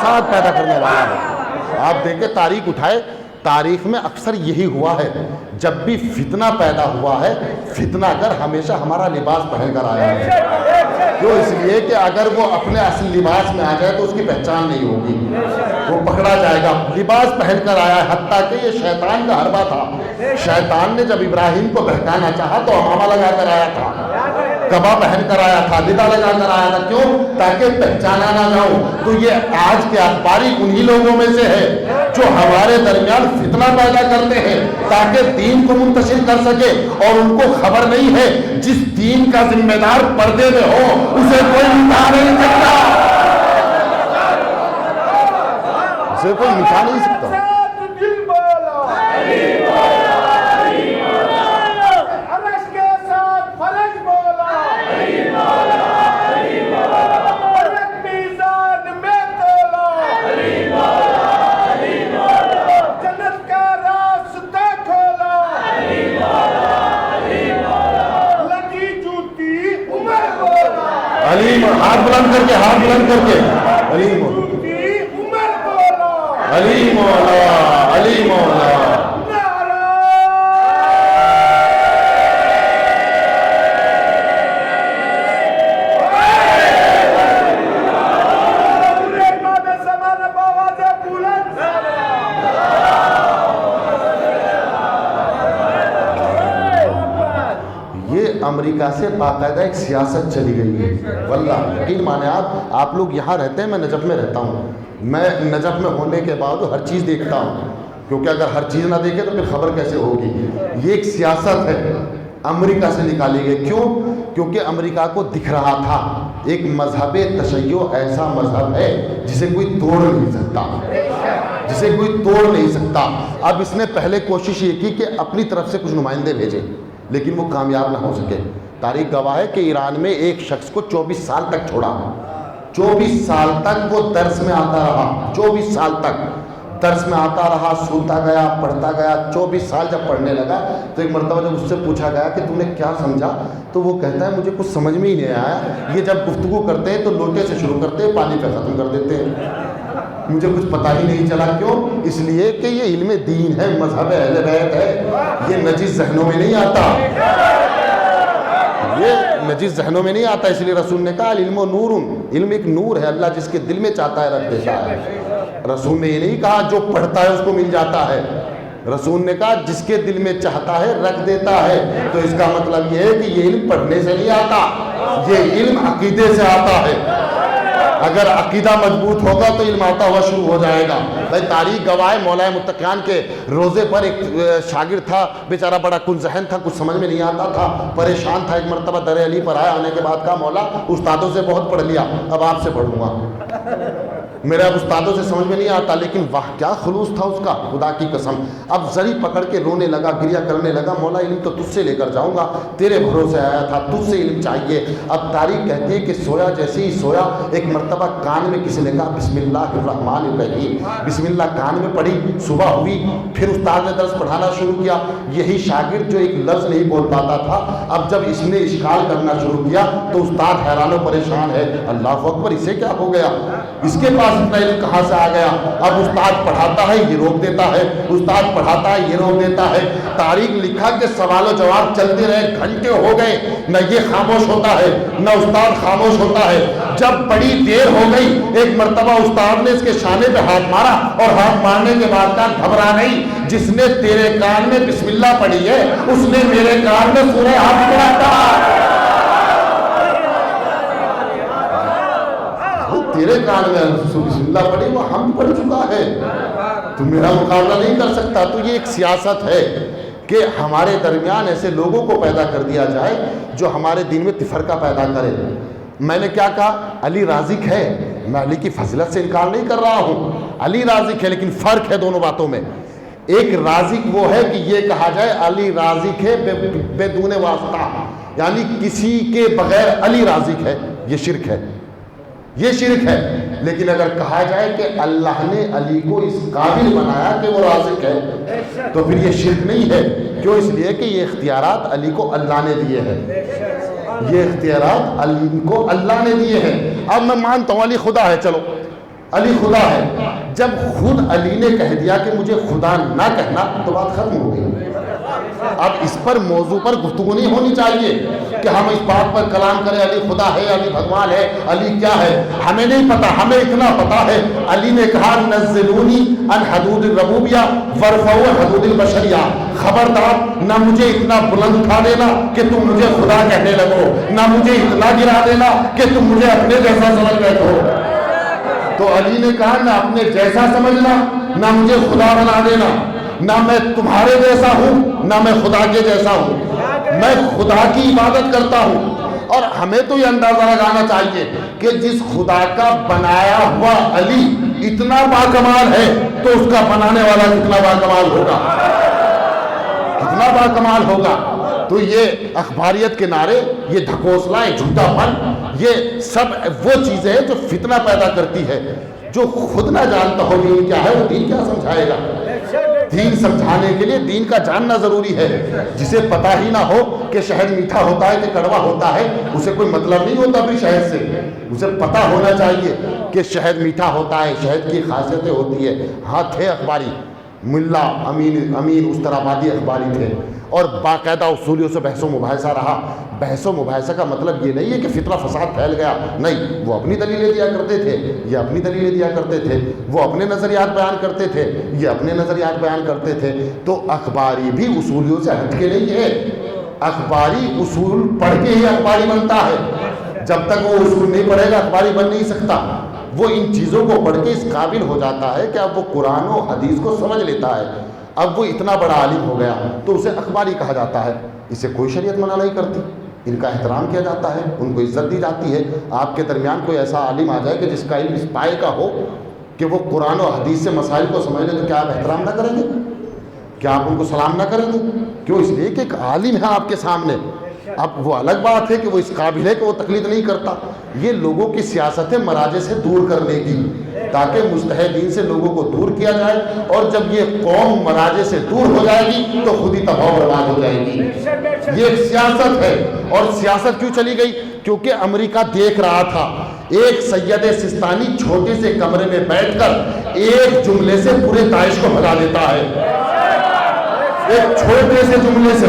فساد پیدا کرنے والا ہے۔ آپ دیکھیں تاریخ اٹھائے، تاریخ میں اکثر یہی ہوا ہے، جب بھی فتنہ پیدا ہوا ہے، فتنہ گر ہمیشہ ہمارا لباس پہن کر آیا ہے۔ کیوں؟ اس لیے کہ اگر وہ اپنے اصل لباس میں آ جائے تو اس کی پہچان نہیں ہوگی، وہ پکڑا جائے گا۔ لباس پہن کر آیا ہے، حتیٰ کہ یہ شیطان کا حربہ تھا۔ شیطان نے جب ابراہیم کو بہکانا چاہا تو امامہ لگا کر آیا تھا، کبا پہن کر آیا تھا، لبا لگا کر آیا تھا۔ کیوں؟ تاکہ پہچانا نہ جاؤں۔ تو یہ آج کے اخباری انہی لوگوں میں سے ہے جو ہمارے درمیان فتنہ پیدا کرتے ہیں تاکہ دین کو منتشر کر سکے، اور ان کو خبر نہیں ہے جس دین کا ذمہ دار پردے میں ہو اسے کوئی مٹا نہیں سکتا، اسے کوئی مٹا نہیں سکتا۔ علیم، ہاتھ بلند کر کے، ہاتھ بلند کر کے، علیم علی مولا، علی مولا۔ امریکہ سے باقاعدہ ایک سیاست چلی گئی ہے، واللہ یقین مانے آپ لوگ یہاں رہتے ہیں، میں نجف میں رہتا ہوں، میں نجف میں ہونے کے بعد ہر چیز دیکھتا ہوں، کیونکہ اگر ہر چیز نہ دیکھے تو پھر خبر کیسے ہوگی۔ یہ ایک سیاست ہے امریکہ سے نکالی گئی۔ کیوں؟ کیونکہ امریکہ کو دکھ رہا تھا ایک مذہب تشیع ایسا مذہب ہے جسے کوئی توڑ نہیں سکتا، جسے کوئی توڑ نہیں سکتا۔ اب اس نے پہلے کوشش یہ کی کہ اپنی طرف سے کچھ نمائندے بھیجے، لیکن وہ کامیاب نہ ہو سکے۔ تاریخ گواہ ہے کہ ایران میں ایک شخص کو 24 سال تک چھوڑا، 24 سال تک وہ درس میں آتا رہا، 24 سال تک درس میں آتا رہا، سنتا گیا، پڑھتا گیا۔ 24 سال جب پڑھنے لگا تو ایک مرتبہ جب اس سے پوچھا گیا کہ تم نے کیا سمجھا، تو وہ کہتا ہے مجھے کچھ سمجھ میں ہی نہیں آیا۔ یہ جب گفتگو کرتے ہیں تو لوٹے سے شروع کرتے ہیں، پانی پہ ختم کر دیتے ہیں، مجھے کچھ پتہ ہی نہیں چلا۔ کیوں؟ اس لیے کہ یہ علم دین ہے، مذہب اہل بیت ہے، یہ نجس ذہنوں میں نہیں آتا، یہ نجس ذہنوں میں نہیں آتا۔ اس لیے رسول نے کہا علم نور، علم ایک نور ہے، اللہ جس کے دل میں چاہتا ہے رکھ دیتا ہے۔ رسول نے یہ نہیں کہا جو پڑھتا ہے اس کو مل جاتا ہے، رسول نے کہا جس کے دل میں چاہتا ہے رکھ دیتا ہے۔ تو اس کا مطلب یہ ہے کہ یہ علم پڑھنے سے نہیں آتا، یہ علم عقیدے سے آتا ہے۔ اگر عقیدہ مضبوط ہوگا تو علم آتا ہوا شروع ہو جائے گا۔ بھائی تاریخ گواہ مولا متقیان کے روزے پر ایک شاگرد تھا، بیچارہ بڑا کن ذہن تھا، کچھ سمجھ میں نہیں آتا تھا، پریشان تھا۔ ایک مرتبہ در علی پر آیا، آنے کے بعد کہا مولا استادوں سے بہت پڑھ لیا، اب آپ سے پڑھوں گا، میرے اب استادوں سے سمجھ میں نہیں آتا۔ لیکن واہ کیا خلوص تھا اس کا، خدا کی قسم۔ اب زری پکڑ کے رونے لگا، گریا کرنے لگا، مولا علم تو تجھ سے لے کر جاؤں گا، تیرے بھروسے آیا تھا، تجھ سے علم چاہیے۔ اب تاریخ کہتی ہے کہ سویا، جیسے ہی سویا ایک مرتبہ کان میں کسی نے کہا بسم اللہ الرحمن الرحیم، بسم اللہ کان میں پڑھی، صبح ہوئی، پھر استاد نے درس پڑھانا شروع کیا۔ یہی شاگرد جو ایک لفظ نہیں بول پاتا تھا، اب جب اس نے اشکال کرنا شروع کیا تو استاد حیران و پریشان ہے، اللہ اکبر اسے کیا ہو گیا، اس کے پاس اتنا علم کہاں سے آ گیا۔ اب استاد پڑھاتا ہے یہ روک دیتا ہے، استاد پڑھاتا ہے یہ روک دیتا ہے۔ تاریخ لکھا کہ سوال و جواب چلتے رہے، گھنٹے ہو گئے، نہ یہ خاموش ہوتا ہے نہ استاد خاموش ہوتا ہے۔ جب بڑی دیر ہو گئی، ایک مرتبہ استاد نے اس کے شانے پہ ہاتھ مارا، اور ہاتھ مارنے کے بعد کہا گھبرا نہیں، جس نے تیرے کان میں بسم اللہ پڑھی ہے اس نے میرے کان میں سورہ حج پڑھا تھا۔ تیرے کان میں بسم اللہ پڑھی، وہ ہم پڑھ چکا ہے، تو میرا مقابلہ نہیں کر سکتا۔ تو یہ ایک سیاست ہے کہ ہمارے درمیان ایسے لوگوں کو پیدا کر دیا جائے جو ہمارے دین میں تفرقہ پیدا کرے۔ میں نے کیا کہا، علی رازق ہے، میں علی کی فضیلت سے انکار نہیں کر رہا ہوں، علی رازق ہے، لیکن فرق ہے دونوں باتوں میں۔ ایک رازق وہ ہے کہ یہ کہا جائے علی رازق ہے بدون واسطہ، یعنی کسی کے بغیر علی رازق ہے، یہ شرک ہے، یہ شرک ہے۔ لیکن اگر کہا جائے کہ اللہ نے علی کو اس قابل بنایا کہ وہ رازق ہے، تو پھر یہ شرک نہیں ہے۔ کیوں؟ اس لیے کہ یہ اختیارات علی کو اللہ نے دیے ہیں، یہ اختیارات علی کو اللہ نے دیے ہیں۔ اب میں مانتا ہوں علی خدا ہے، چلو علی خدا ہے۔ جب خود علی نے کہہ دیا کہ مجھے خدا نہ کہنا تو بات ختم ہو گئی۔ اب اس پر موضوع پر گفتگو نہیں ہونی چاہیے کہ ہم اس بات پر کلام کریں علی خدا ہے، علی بھگوان ہے، علی کیا ہے۔ ہمیں نہیں پتا، ہمیں اتنا پتا ہے علی نے کہا نزلونی ان حدود الربوبیہ ورفعوا حدود البشریہ، خبردار نہ مجھے اتنا بلند اٹھا دینا کہ تم مجھے خدا کہنے لگو، نہ مجھے اتنا گرا دینا کہ تم مجھے اپنے جیسا سمجھ بیٹھو۔ تو علی نے کہا نہ اپنے جیسا سمجھنا، نہ مجھے خدا بنا دینا، نہ میں تمہارے جیسا ہوں نہ میں خدا کے جیسا ہوں، میں خدا کی عبادت کرتا ہوں۔ اور ہمیں تو یہ اندازہ لگانا چاہیے کہ جس خدا کا بنایا ہوا علی اتنا باکمال ہے تو اس کا بنانے والا کتنا باکمال ہوگا، کتنا باکمال ہوگا۔ تو یہ اخباریت کے نعرے، یہ ڈھکوسلا، یہ جھوٹا پن، یہ سب وہ چیزیں ہیں جو فتنہ پیدا کرتی ہے۔ جو خود نہ جانتا ہو دین کیا ہے وہ دین کیا سمجھائے گا۔ دین سمجھانے کے لیے دین کا جاننا ضروری ہے۔ جسے پتا ہی نہ ہو کہ شہد میٹھا ہوتا ہے کہ کڑوا ہوتا ہے، اسے کوئی مطلب نہیں ہوتا پھر شہد سے۔ اسے پتا ہونا چاہیے کہ شہد میٹھا ہوتا ہے، شہد کی خاصیتیں ہوتی ہے۔ ہاں تھے اخباری، ملا امین استرابادی اخباری تھے، اور باقاعدہ اصولیوں سے بحث و مباحثہ رہا۔ بحث و مباحثہ کا مطلب یہ نہیں ہے کہ فتنہ فساد پھیل گیا، نہیں، وہ اپنی دلیلیں دیا کرتے تھے، یہ اپنی دلیلیں دیا کرتے تھے، وہ اپنے نظریات بیان کرتے تھے، یہ اپنے نظریات بیان کرتے تھے۔ تو اخباری بھی اصولیوں سے ہٹ کے نہیں ہے۔ اخباری اصول پڑھ کے ہی اخباری بنتا ہے، جب تک وہ اصول نہیں پڑھے گا اخباری بن نہیں سکتا۔ وہ ان چیزوں کو پڑھ کے اس قابل ہو جاتا ہے کہ اب وہ قرآن و حدیث کو سمجھ لیتا ہے، اب وہ اتنا بڑا عالم ہو گیا تو اسے اخباری کہا جاتا ہے۔ اسے کوئی شریعت منع نہیں کرتی، ان کا احترام کیا جاتا ہے، ان کو عزت دی جاتی ہے۔ آپ کے درمیان کوئی ایسا عالم آ جائے کہ جس کا علم اس پائے کا ہو کہ وہ قرآن و حدیث سے مسائل کو سمجھ لے، تو کیا آپ احترام نہ کریں گے؟ کیا آپ ان کو سلام نہ کریں گے؟ کیوں؟ اس لیے کہ ایک عالم ہے آپ کے سامنے۔ اب وہ الگ بات ہے کہ وہ اس قابل ہے کہ وہ تقلید نہیں کرتا۔ یہ لوگوں کی سیاست ہے مراجع سے دور کرنے کی، تاکہ مجتہدین سے لوگوں کو دور کیا جائے، اور جب یہ قوم مراجع سے دور ہو جائے گی تو خود ہی تباہ و برباد ہو جائے گی۔ یہ ایک سیاست ہے۔ اور سیاست کیوں چلی گئی؟ کیونکہ امریکہ دیکھ رہا تھا ایک سید سستانی چھوٹے سے کمرے میں بیٹھ کر ایک جملے سے پورے داعش کو بھگا دیتا ہے، ایک چھوٹے سے جملے سے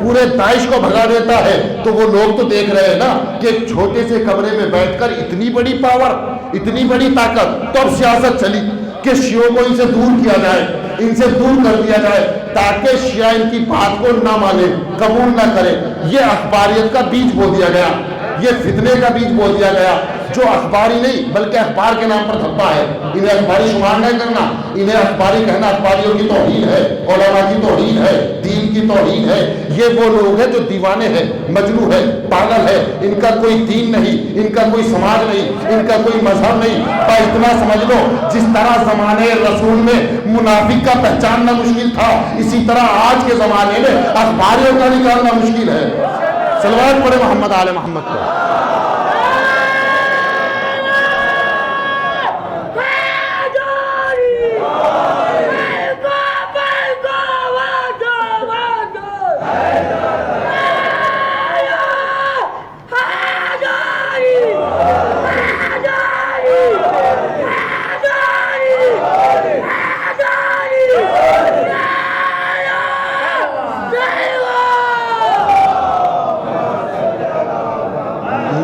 پورے داعش کو بھگا دیتا ہے۔ تو وہ لوگ تو دیکھ رہے ہیں نا کہ ایک چھوٹے سے کمرے میں بیٹھ کر اتنی بڑی پاور، اتنی بڑی طاقت۔ تو اب سیاست چلی کہ شیعوں کو ان سے دور کیا جائے، ان سے دور کر دیا جائے، تاکہ شیعہ ان کی بات کو نہ مانے، قبول نہ کرے۔ یہ اخباریت کا بیج بو دیا گیا، یہ فتنے کا بیج بو دیا گیا، جو اخباری نہیں بلکہ اخبار کے نام پر دھبا ہے۔ انہیں اخباری شمار نہیں کرنا، انہیں اخباری کہنا اخباریوں کی توہین ہے، علماء کی توہین ہے، دین کی توہین ہے۔ یہ وہ لوگ ہیں جو دیوانے ہیں، مجنون ہے، پاگل ہے، ان کا کوئی دین نہیں، ان کا کوئی سماج نہیں، ان کا کوئی مذہب نہیں۔ پر اتنا سمجھ لو جس طرح زمانے رسول میں منافق کا پہچاننا مشکل تھا، اسی طرح آج کے زمانے میں اخباریوں کا نکالنا مشکل ہے۔ صلوات پڑھے محمد آل محمد کو۔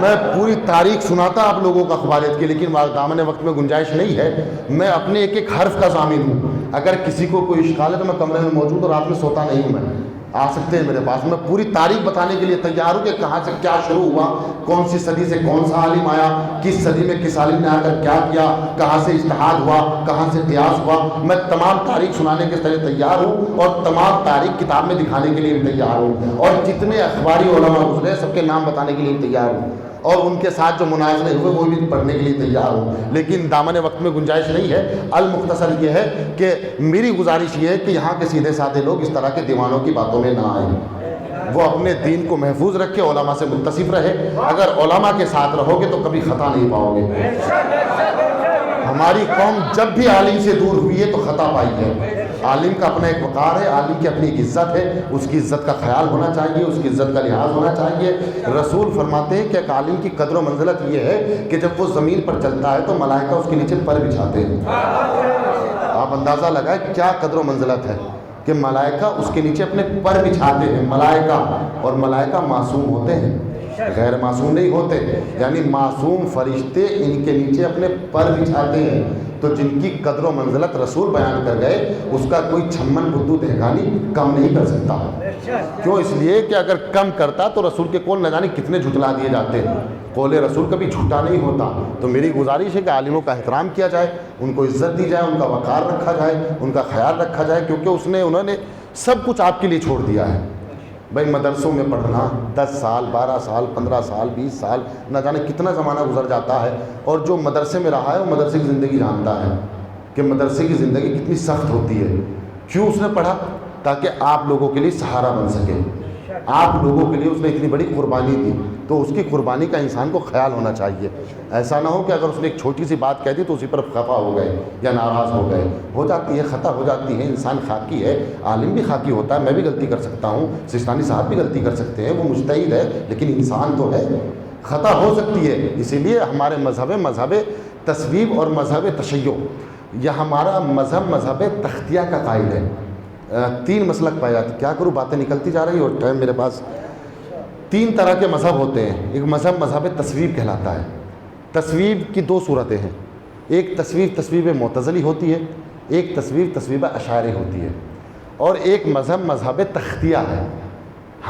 میں پوری تاریخ سناتا آپ لوگوں کو اخباریت کی، لیکن دامن وقت میں گنجائش نہیں ہے۔ میں اپنے ایک ایک حرف کا ضامن ہوں۔ اگر کسی کو کوئی اشکال ہے تو میں کمرے میں موجود اور رات میں سوتا نہیں ہوں، میں آ سکتے ہیں میرے پاس۔ میں پوری تاریخ بتانے کے لیے تیار ہوں کہ کہاں سے کیا شروع ہوا، کون سی صدی سے کون سا عالم آیا، کس صدی میں کس عالم نے آ کر کیا کیا، کہاں سے اجتہاد ہوا، کہاں سے قیاس ہوا۔ میں تمام تاریخ سنانے کے لیے تیار ہوں، اور تمام تاریخ کتاب میں دکھانے کے لیے بھی تیار ہوں، اور جتنے اخباری علماء گزرے سب کے نام بتانے کے لیے تیار ہوں، اور ان کے ساتھ جو مناظرے ہوئے وہ بھی پڑھنے کے لیے تیار ہوں۔ لیکن دامن وقت میں گنجائش نہیں ہے۔ المختصر یہ ہے کہ میری گزارش یہ ہے کہ یہاں کے سیدھے سادے لوگ اس طرح کے دیوانوں کی باتوں میں نہ آئیں، وہ اپنے دین کو محفوظ رکھے، علماء سے متصف رہے۔ اگر علماء کے ساتھ رہو گے تو کبھی خطا نہیں پاؤ گے۔ ہماری قوم جب بھی عالم سے دور ہوئی ہے تو خطا پائی ہے۔ عالم کا اپنا ایک وقار ہے، عالم کی اپنی ایک عزت ہے، اس کی عزت کا خیال ہونا چاہیے، اس کی عزت کا لحاظ ہونا چاہیے۔ رسول فرماتے ہیں کہ ایک عالم کی قدر و منزلت یہ ہے کہ جب وہ زمین پر چلتا ہے تو ملائکہ اس کے نیچے پر بچھاتے ہیں۔ آپ اندازہ لگائیں کیا قدر و منزلت ہے کہ ملائکہ اس کے نیچے اپنے پر بچھاتے ہیں، ملائکہ، اور ملائکہ معصوم ہوتے ہیں، غیر معصوم نہیں ہوتے، یعنی معصوم فرشتے ان کے نیچے اپنے پر بچھاتے ہیں۔ تو جن کی قدر و منزلت رسول بیان کر گئے اس کا کوئی چھمن بدھو دہقانی کم نہیں کر سکتا۔ کیوں؟ اس لیے کہ اگر کم کرتا تو رسول کے قول نہ جانے کتنے جھٹلا دیے جاتے ہیں۔ قول رسول کبھی جھوٹا نہیں ہوتا۔ تو میری گزارش ہے کہ عالموں کا احترام کیا جائے، ان کو عزت دی جائے، ان کا وقار رکھا جائے، ان کا خیال رکھا جائے، کیونکہ انہوں نے سب کچھ آپ کے لیے چھوڑ دیا ہے۔ بھائی مدرسوں میں پڑھنا 10 سال 12 سال 15 سال 20 سال نہ جانے کتنا زمانہ گزر جاتا ہے، اور جو مدرسے میں رہا ہے وہ مدرسے کی زندگی جانتا ہے کہ مدرسے کی زندگی کتنی سخت ہوتی ہے۔ کیوں اس نے پڑھا؟ تاکہ آپ لوگوں کے لیے سہارا بن سکے، آپ لوگوں کے لیے اس نے اتنی بڑی قربانی دی، تو اس کی قربانی کا انسان کو خیال ہونا چاہیے۔ ایسا نہ ہو کہ اگر اس نے ایک چھوٹی سی بات کہہ دی تو اسی پر خفا ہو گئے یا ناراض ہو گئے۔ ہو جاتی ہے، خطا ہو جاتی ہے، انسان خاکی ہے، عالم بھی خاکی ہوتا ہے، میں بھی غلطی کر سکتا ہوں، سستانی صاحب بھی غلطی کر سکتے ہیں، وہ مجتہد ہے لیکن انسان تو ہے، خطا ہو سکتی ہے۔ اسی لیے ہمارے مذہب تصویب اور مذہب تشیع، یا ہمارا مذہب تختیہ کا قائل ہے۔ 3 مسلک پائے جاتے، کیا کروں باتیں نکلتی جا رہی اور ٹائم میرے پاس۔ 3 طرح کے مذہب ہوتے ہیں۔ ایک مذہب تصویب کہلاتا ہے۔ تصویب کی 2 صورتیں ہیں، ایک تصویب معتزلی ہوتی ہے، ایک تصویب اشاعری ہوتی ہے، اور ایک مذہب تختیہ ہے۔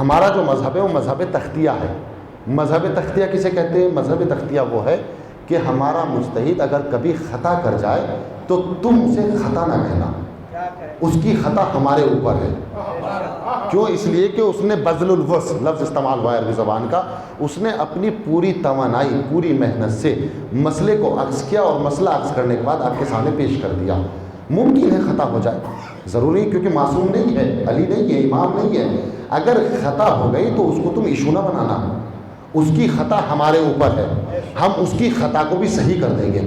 ہمارا جو مذہب ہے وہ مذہب تختیہ ہے۔ مذہب تختیہ کسے کہتے ہیں؟ مذہب تختیہ وہ ہے کہ ہمارا مجتہد اگر کبھی خطا کر جائے تو تم اسے خطا نہ کہنا، اس کی خطا ہمارے اوپر ہے۔ کیوں؟ اس لیے کہ اس نے بذل الوسع لفظ استعمال ہوا ہے عربی زبان کا، اس نے اپنی پوری توانائی پوری محنت سے مسئلے کو عکس کیا، اور مسئلہ عکس کرنے کے بعد آپ کے سامنے پیش کر دیا۔ ممکن ہے خطا ہو جائے، ضروری، کیونکہ معصوم نہیں ہے، علی نہیں ہے، امام نہیں ہے۔ اگر خطا ہو گئی تو اس کو تم ایشو نہ بنانا، اس کی خطا ہمارے اوپر ہے، ہم اس کی خطا کو بھی صحیح کر دیں گے۔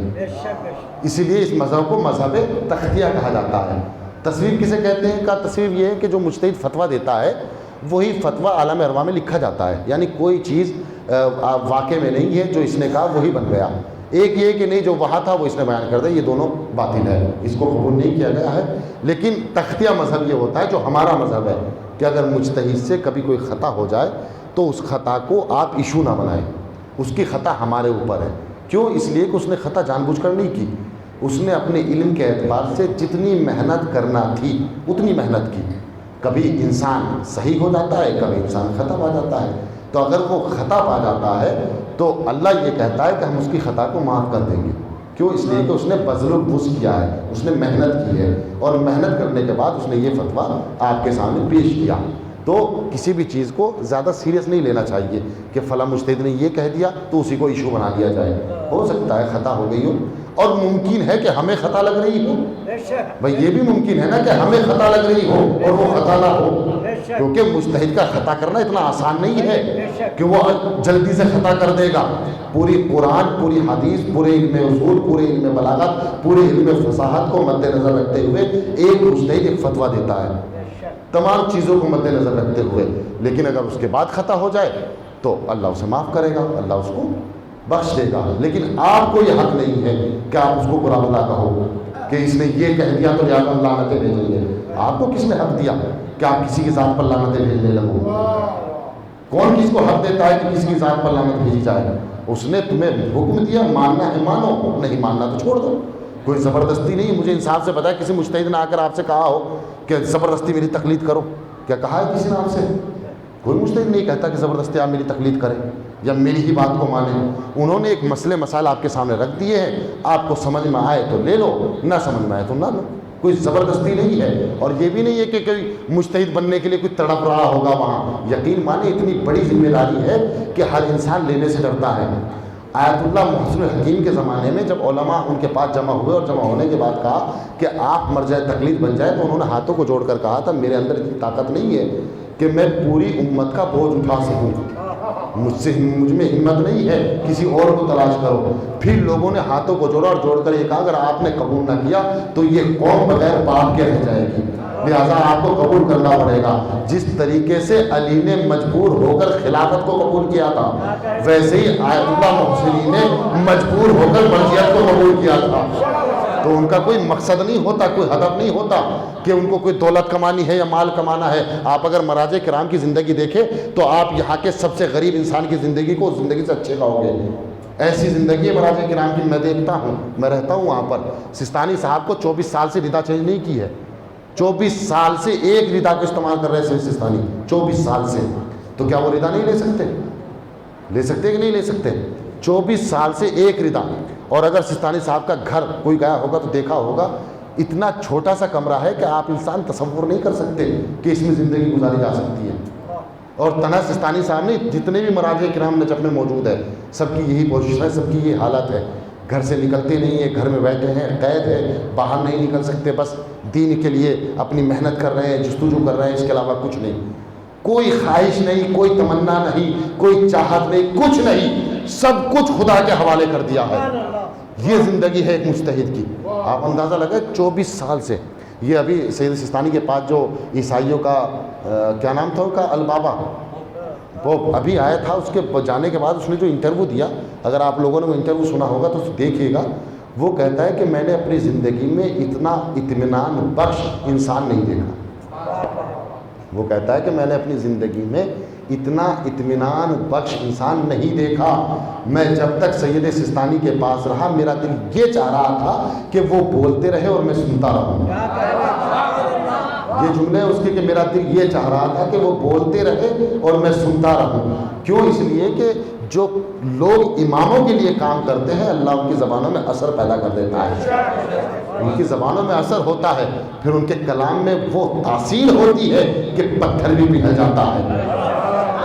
اسی لیے اس مذہب کو مذہب تختیہ کہا جاتا ہے۔ تصویب کسے کہتے ہیں؟ کا تصویب یہ ہے کہ جو مجتہد فتویٰ دیتا ہے وہی فتویٰ عالم ارواح میں لکھا جاتا ہے، یعنی کوئی چیز واقع میں نہیں ہے، جو اس نے کہا وہی بن گیا۔ ایک یہ کہ نہیں جو وہاں تھا وہ اس نے بیان کر دیا، یہ دونوں باطل ہے، اس کو قبول نہیں کیا گیا ہے۔ لیکن تختیہ مذہب یہ ہوتا ہے جو ہمارا مذہب ہے کہ اگر مجتہد سے کبھی کوئی خطا ہو جائے تو اس خطا کو آپ ایشو نہ بنائیں، اس کی خطا ہمارے اوپر ہے۔ کیوں؟ اس لیے کہ اس نے خطا جان بوجھ کر نہیں کی، اس نے اپنے علم کے اعتبار سے جتنی محنت کرنا تھی اتنی محنت کی۔ کبھی انسان صحیح ہو جاتا ہے، کبھی انسان خطا پا جاتا ہے، تو اگر وہ خطا پا جاتا ہے تو اللہ یہ کہتا ہے کہ ہم اس کی خطا کو معاف کر دیں گے۔ کیوں؟ اس لیے کہ اس نے بذل الوسع کیا ہے، اس نے محنت کی ہے، اور محنت کرنے کے بعد اس نے یہ فتویٰ آپ کے سامنے پیش کیا۔ تو کسی بھی چیز کو زیادہ سیریس نہیں لینا چاہیے کہ فلاں مجتہد نے یہ کہہ دیا تو اسی کو ایشو بنا دیا جائے۔ ہو سکتا ہے خطا ہو گئی ہو، اور ممکن ہے کہ ہمیں خطا لگ رہی ہو، بھائی یہ بھی ممکن ہے نا کہ ہمیں خطا لگ رہی ہو اور وہ خطا نہ ہو، کیونکہ مجتہد کا خطا کرنا اتنا آسان نہیں ہے کہ وہ جلدی سے خطا کر دے گا۔ پوری قرآن، پوری حدیث، پورے علم اصول، پورے علم بلاغت، پورے علم فصاحت کو مد نظر رکھتے ہوئے ایک مجتہد ایک فتویٰ دیتا ہے، تمام چیزوں کو مد نظر رکھتے ہوئے۔ لیکن اگر اس کے بعد خطا ہو جائے تو اللہ اسے معاف کرے گا، اللہ اس کو بخش دے گا۔ لیکن آپ کو یہ حق نہیں ہے کہ آپ اس کو برا بھلا کہو کہ اس نے یہ کہہ دیا تو لہٰذا لعنتیں بھیجیں گے۔ آپ کو کس نے حق دیا کہ آپ کسی کی ذات پر لعنتیں بھیجنے لگو؟ کون کس کو حق دیتا ہے کہ کسی کی ذات پر لعنت بھیجی جائے؟ اس نے تمہیں حکم دیا، ماننا ہے مانو، نہیں ماننا تو چھوڑ دو۔ کوئی زبردستی نہیں۔ مجھے انصاف سے پتا ہے کسی مجتہد نے آ کر آپ سے کہا ہو کہ زبردستی میری تقلید کرو، کیا کہا ہے کسی نے آپ سے؟ کوئی مجتہد نہیں کہتا کہ زبردستی آپ میری تقلید کریں یا میری ہی بات کو مانیں۔ انہوں نے ایک مسائل آپ کے سامنے رکھ دیے ہیں، آپ کو سمجھ میں آئے تو لے لو، نہ سمجھ میں آئے تو نہ لو۔ کوئی زبردستی نہیں ہے، اور یہ بھی نہیں ہے کہ کوئی مجتہد بننے کے لیے کوئی تڑپ رہا ہوگا وہاں۔ یقین مانے اتنی بڑی ذمہ داری ہے کہ ہر انسان لینے سے ڈرتا ہے۔ آیت اللہ محسن الحکیم کے زمانے میں جب علماء ان کے پاس جمع ہوئے اور جمع ہونے کے بعد کہا کہ آپ مرجع تقلید بن جائے، تو انہوں نے ہاتھوں کو جوڑ کر کہا تھا میرے اندر اتنی طاقت نہیں ہے کہ میں پوری امت کا بوجھ اٹھا سکوں، مجھ میں ہمت نہیں ہے، کسی اور کو تلاش کرو۔ پھر لوگوں نے ہاتھوں کو جوڑا اور جوڑ کر یہ کہا اگر آپ نے قبول نہ کیا تو یہ قوم بغیر باپ کے رہ جائے گی، لہٰذا آپ کو قبول کرنا پڑے گا۔ جس طریقے سے علی نے مجبور ہو کر خلافت کو قبول کیا تھا، ویسے ہی آیت اللہ محسنی نے مجبور ہو کر مرضیت کو قبول کیا تھا۔ تو ان کا کوئی مقصد نہیں ہوتا، کوئی ہدف نہیں ہوتا کہ ان کو کوئی دولت کمانی ہے یا مال کمانا ہے۔ آپ اگر مراجع کرام کی زندگی دیکھیں تو آپ یہاں کے سب سے غریب انسان کی زندگی کو اس زندگی سے اچھے کہو گے۔ ایسی زندگی مراجع کرام کی میں دیکھتا ہوں، میں رہتا ہوں وہاں پر۔ سستانی صاحب کو 24 سال سے ردا چینج نہیں کی ہے، 24 سال سے ایک ردا کو استعمال کر رہے ہیں سستانی، 24 سال سے۔ تو کیا وہ ردا نہیں لے سکتے؟ لے سکتے کہ نہیں لے سکتے؟ 24 سال سے ایک ردا۔ اور اگر سستانی صاحب کا گھر کوئی گیا ہوگا تو دیکھا ہوگا اتنا چھوٹا سا کمرہ ہے کہ آپ انسان تصور نہیں کر سکتے کہ اس میں زندگی گزاری جا سکتی ہے۔ اور تنہا سستانی صاحب نے جتنے بھی مراجع کرام نجف میں موجود ہے سب کی یہی کوشش ہے، سب کی یہ حالت ہے، گھر سے نکلتے نہیں ہیں، گھر میں بیٹھے ہیں، قید ہے، باہر نہیں نکل سکتے، بس دین کے لیے اپنی محنت کر رہے ہیں، جستجو کر رہے ہیں، اس کے علاوہ کچھ نہیں، کوئی خواہش نہیں، کوئی تمنا نہیں، کوئی چاہت نہیں، کچھ نہیں، سب کچھ خدا کے حوالے کر دیا ہے۔ یہ زندگی ہے ایک مجتہد کی۔ آپ اندازہ لگائیں 24 سال سے۔ یہ ابھی سید سستانی کے پاس جو عیسائیوں کا کیا نام تھا ان کا، البابا، وہ ابھی آیا تھا، اس کے جانے کے بعد اس نے جو انٹرویو دیا، اگر آپ لوگوں نے وہ انٹرویو سنا ہوگا تو دیکھیے گا، وہ کہتا ہے کہ میں نے اپنی زندگی میں اتنا اطمینان بخش انسان نہیں دیکھا۔ وہ کہتا ہے کہ میں نے اپنی زندگی میں اتنا اطمینان بخش انسان نہیں دیکھا۔ میں جب تک سید سستانی کے پاس رہا میرا دل یہ چاہ رہا تھا کہ وہ بولتے رہے اور میں سنتا رہوں۔ یہ جملے اس کے کہ میرا دل یہ چاہ رہا تھا کہ وہ بولتے رہے اور میں سنتا رہوں۔ کیوں؟ اس لیے کہ جو لوگ اماموں کے لیے کام کرتے ہیں اللہ ان کی زبانوں میں اثر پیدا کر دیتا ہے، ان کی زبانوں میں اثر ہوتا ہے، پھر ان کے کلام میں وہ تاثیر ہوتی ہے کہ پتھر بھی پگھل جاتا ہے،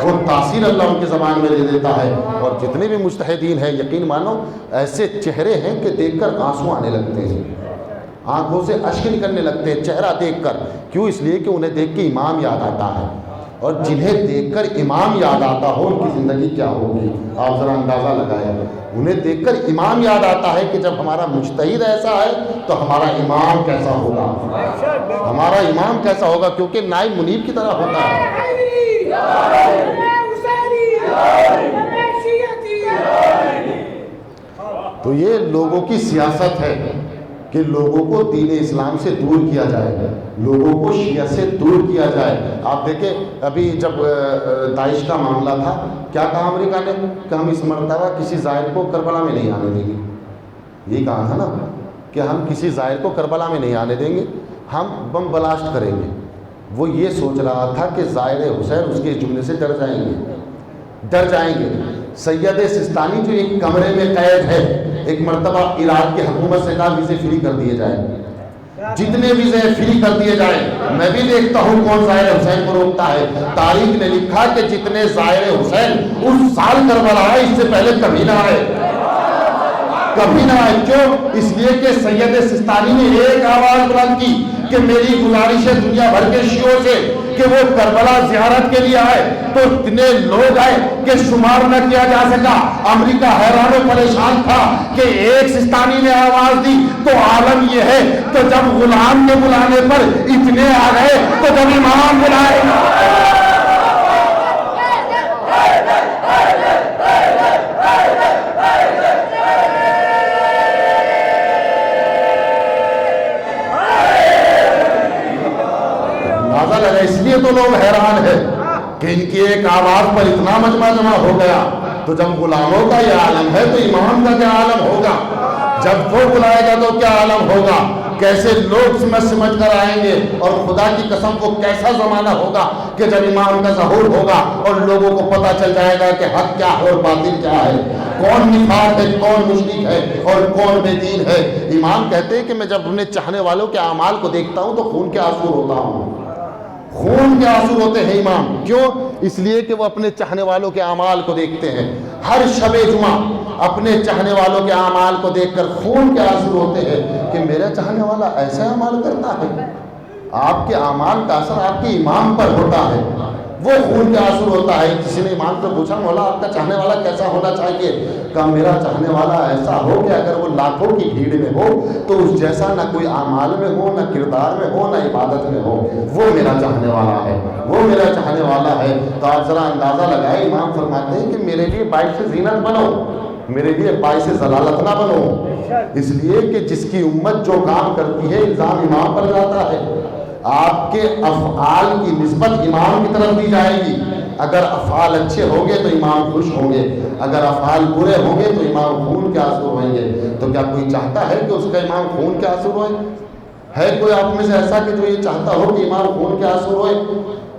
وہ تاثیر اللہ ان کی زبان میں دے دیتا ہے۔ اور جتنے بھی مجتہدین ہیں یقین مانو ایسے چہرے ہیں کہ دیکھ کر آنسو آنے لگتے ہیں، آنکھوں سے اشک نکلنے لگتے ہیں چہرہ دیکھ کر۔ کیوں؟ اس لیے کہ انہیں دیکھ کے امام یاد آتا ہے، اور جنہیں دیکھ کر امام یاد آتا ہو ان کی زندگی کیا ہوگی آپ ذرا اندازہ لگائیں۔ انہیں دیکھ کر امام یاد آتا ہے کہ جب ہمارا مجتہد ایسا ہے تو ہمارا امام کیسا ہوگا، ہمارا امام کیسا ہوگا، کیونکہ نائب منیب کی طرح ہوتا ہے۔ تو یہ لوگوں کی سیاست ہے کہ لوگوں کو دین اسلام سے دور کیا جائے، لوگوں کو شیعہ سے دور کیا جائے۔ آپ دیکھیں ابھی جب داعش کا معاملہ تھا کیا کہا امریکہ نے کہ ہم اس مرتبہ کسی زائر کو کربلا میں نہیں آنے دیں گے، یہی کہا تھا نا کہ ہم کسی زائر کو کربلا میں نہیں آنے دیں گے، ہم بم بلاسٹ کریں گے۔ وہ یہ سوچ رہا تھا کہ زائر حسین اس کے جملے سے ڈر جائیں گے۔ سید سستانی جو ایک کمرے میں قید ہے، ایک مرتبہ عراق کی حکومت سے کہا ویزے فری کر دیے جائیں، جتنے ویزے فری کر دیے جائیں۔ میں بھی دیکھتا ہوں کون زائر حسین کو روکتا ہے۔ تاریخ نے لکھا کہ جتنے زائر حسین اس سال کربلا آئے اس سے پہلے کبھی نہ آئے، کبھی نہ آئے۔ کیوں؟ اس لیے کہ سید سستانی نے ایک آواز بلند کی کہ میری گزارش ہے دنیا بھر کے شیعوں سے کہ وہ کربلا زیارت کے لیے آئے، تو اتنے لوگ آئے کہ شمار نہ کیا جا سکا۔ امریکہ حیران و پریشان تھا کہ ایک سستانی نے آواز دی تو عالم یہ ہے، تو جب غلام کے بلانے پر اتنے آ گئے تو جب امام بلائے لگا۔ اس لیے تو لوگ حیران ہے کہ ان کی ایک آواز پر اتنا مجمع جمع ہو گیا۔ تو جب غلاموں کا یہ عالم ہے تو امام کا کیا عالم ہوگا؟ جب وہ بلائے گا تو کیا عالم ہوگا؟ کیسے لوگ سمجھ کر آئیں گے، اور خدا کی قسم کو کیسا زمانہ ہوگا کہ جب امام کا ظہور ہوگا اور لوگوں کو پتہ چل جائے گا کہ حق کیا ہے اور باطل کیا ہے، کون نفاق ہے، کون مشرک ہے اور کون بے دین ہے۔ امام کہتے ہیں کہ میں جب اپنے چاہنے والوں کے اعمال کو دیکھتا ہوں تو خون کے آنسو ہوتا ہوں، خون کے آنسو ہوتے ہیں امام۔ کیوں؟ اس لیے کہ وہ اپنے چاہنے والوں کے اعمال کو دیکھتے ہیں۔ ہر شب جمعہ اپنے چاہنے والوں کے اعمال کو دیکھ کر خون کے آنسو ہوتے ہیں کہ میرا چاہنے والا ایسا اعمال کرتا ہے۔ آپ کے اعمال کا اثر آپ کے امام پر ہوتا ہے۔ وہ خون کے آنسو ہوتا ہے۔ کسی نے امام سے پوچھا مولا آپ کا چاہنے والا کیسا ہونا چاہیے؟ کہا میرا چاہنے والا ایسا ہو کہ اگر وہ لاکھوں کی بھیڑ میں ہو تو اس جیسا نہ کوئی اعمال میں ہو، نہ کردار میں ہو، نہ عبادت میں ہو، وہ میرا چاہنے والا ہے، وہ میرا چاہنے والا ہے۔ تو آپ ذرا اندازہ لگائے، امام فرماتے ہیں کہ میرے لیے باعث زینت بنو، میرے لیے باعث ضلالت نہ بنو، اس لیے کہ جس کی امت جو کام کرتی ہے الزام امام پر جاتا ہے۔ آپ کے افعال کی نسبت امام کی طرف دی جائے گی۔ اگر افعال اچھے ہوں گے تو امام خوش ہوں گے، اگر افعال برے ہوں گے تو امام خون کے آنسو روئیں گے۔ تو کیا کوئی چاہتا ہے کہ اس کا امام خون کے آنسو روئے؟ ہے کوئی آپ میں سے ایسا کہ جو یہ چاہتا ہو کہ امام خون کے آنسو روئے؟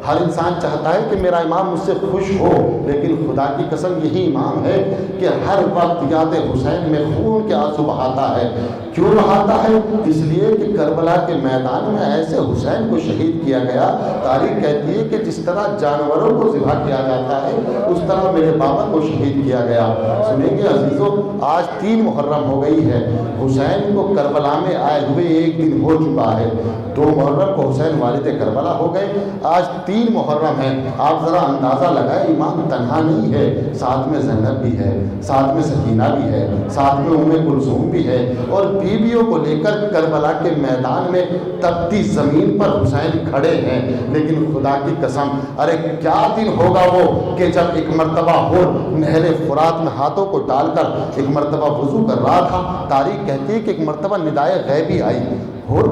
ہر انسان چاہتا ہے کہ میرا امام مجھ سے خوش ہو، لیکن خدا کی قسم یہی امام ہے کہ ہر وقت یاد حسین میں خون کے آنسو بہاتا ہے۔ کیوں بہاتا ہے؟ اس لیے کہ کربلا کے میدان میں ایسے حسین کو شہید کیا گیا۔ تاریخ کہتی ہے کہ جس طرح جانوروں کو ذبح کیا جاتا ہے اس طرح میرے بابا کو شہید کیا گیا۔ سنیں گے عزیزوں، آج 3 محرم ہو گئی ہے، حسین کو کربلا میں آئے ہوئے 1 دن ہو چکا ہے۔ 2 محرم کو حسین والد کربلا ہو گئے، آج 3 محرم ہے۔ آپ ذرا اندازہ لگائیں، امام تنہا نہیں ہے، ساتھ میں زینب بھی ہے، ساتھ میں سکینہ بھی ہے، ساتھ میں ام کلثوم بھی ہے، اور بیویوں کو لے کر کربلا کے میدان میں تپتی زمین پر حسین کھڑے ہیں۔ لیکن خدا کی قسم، ارے کیا دن ہوگا وہ کہ جب ایک مرتبہ ہو نہر فرات میں ہاتھوں کو ڈال کر ایک مرتبہ وضو کر رہا تھا۔ تاریخ کہتی ہے کہ ایک مرتبہ ندائے غیبی آئی، اور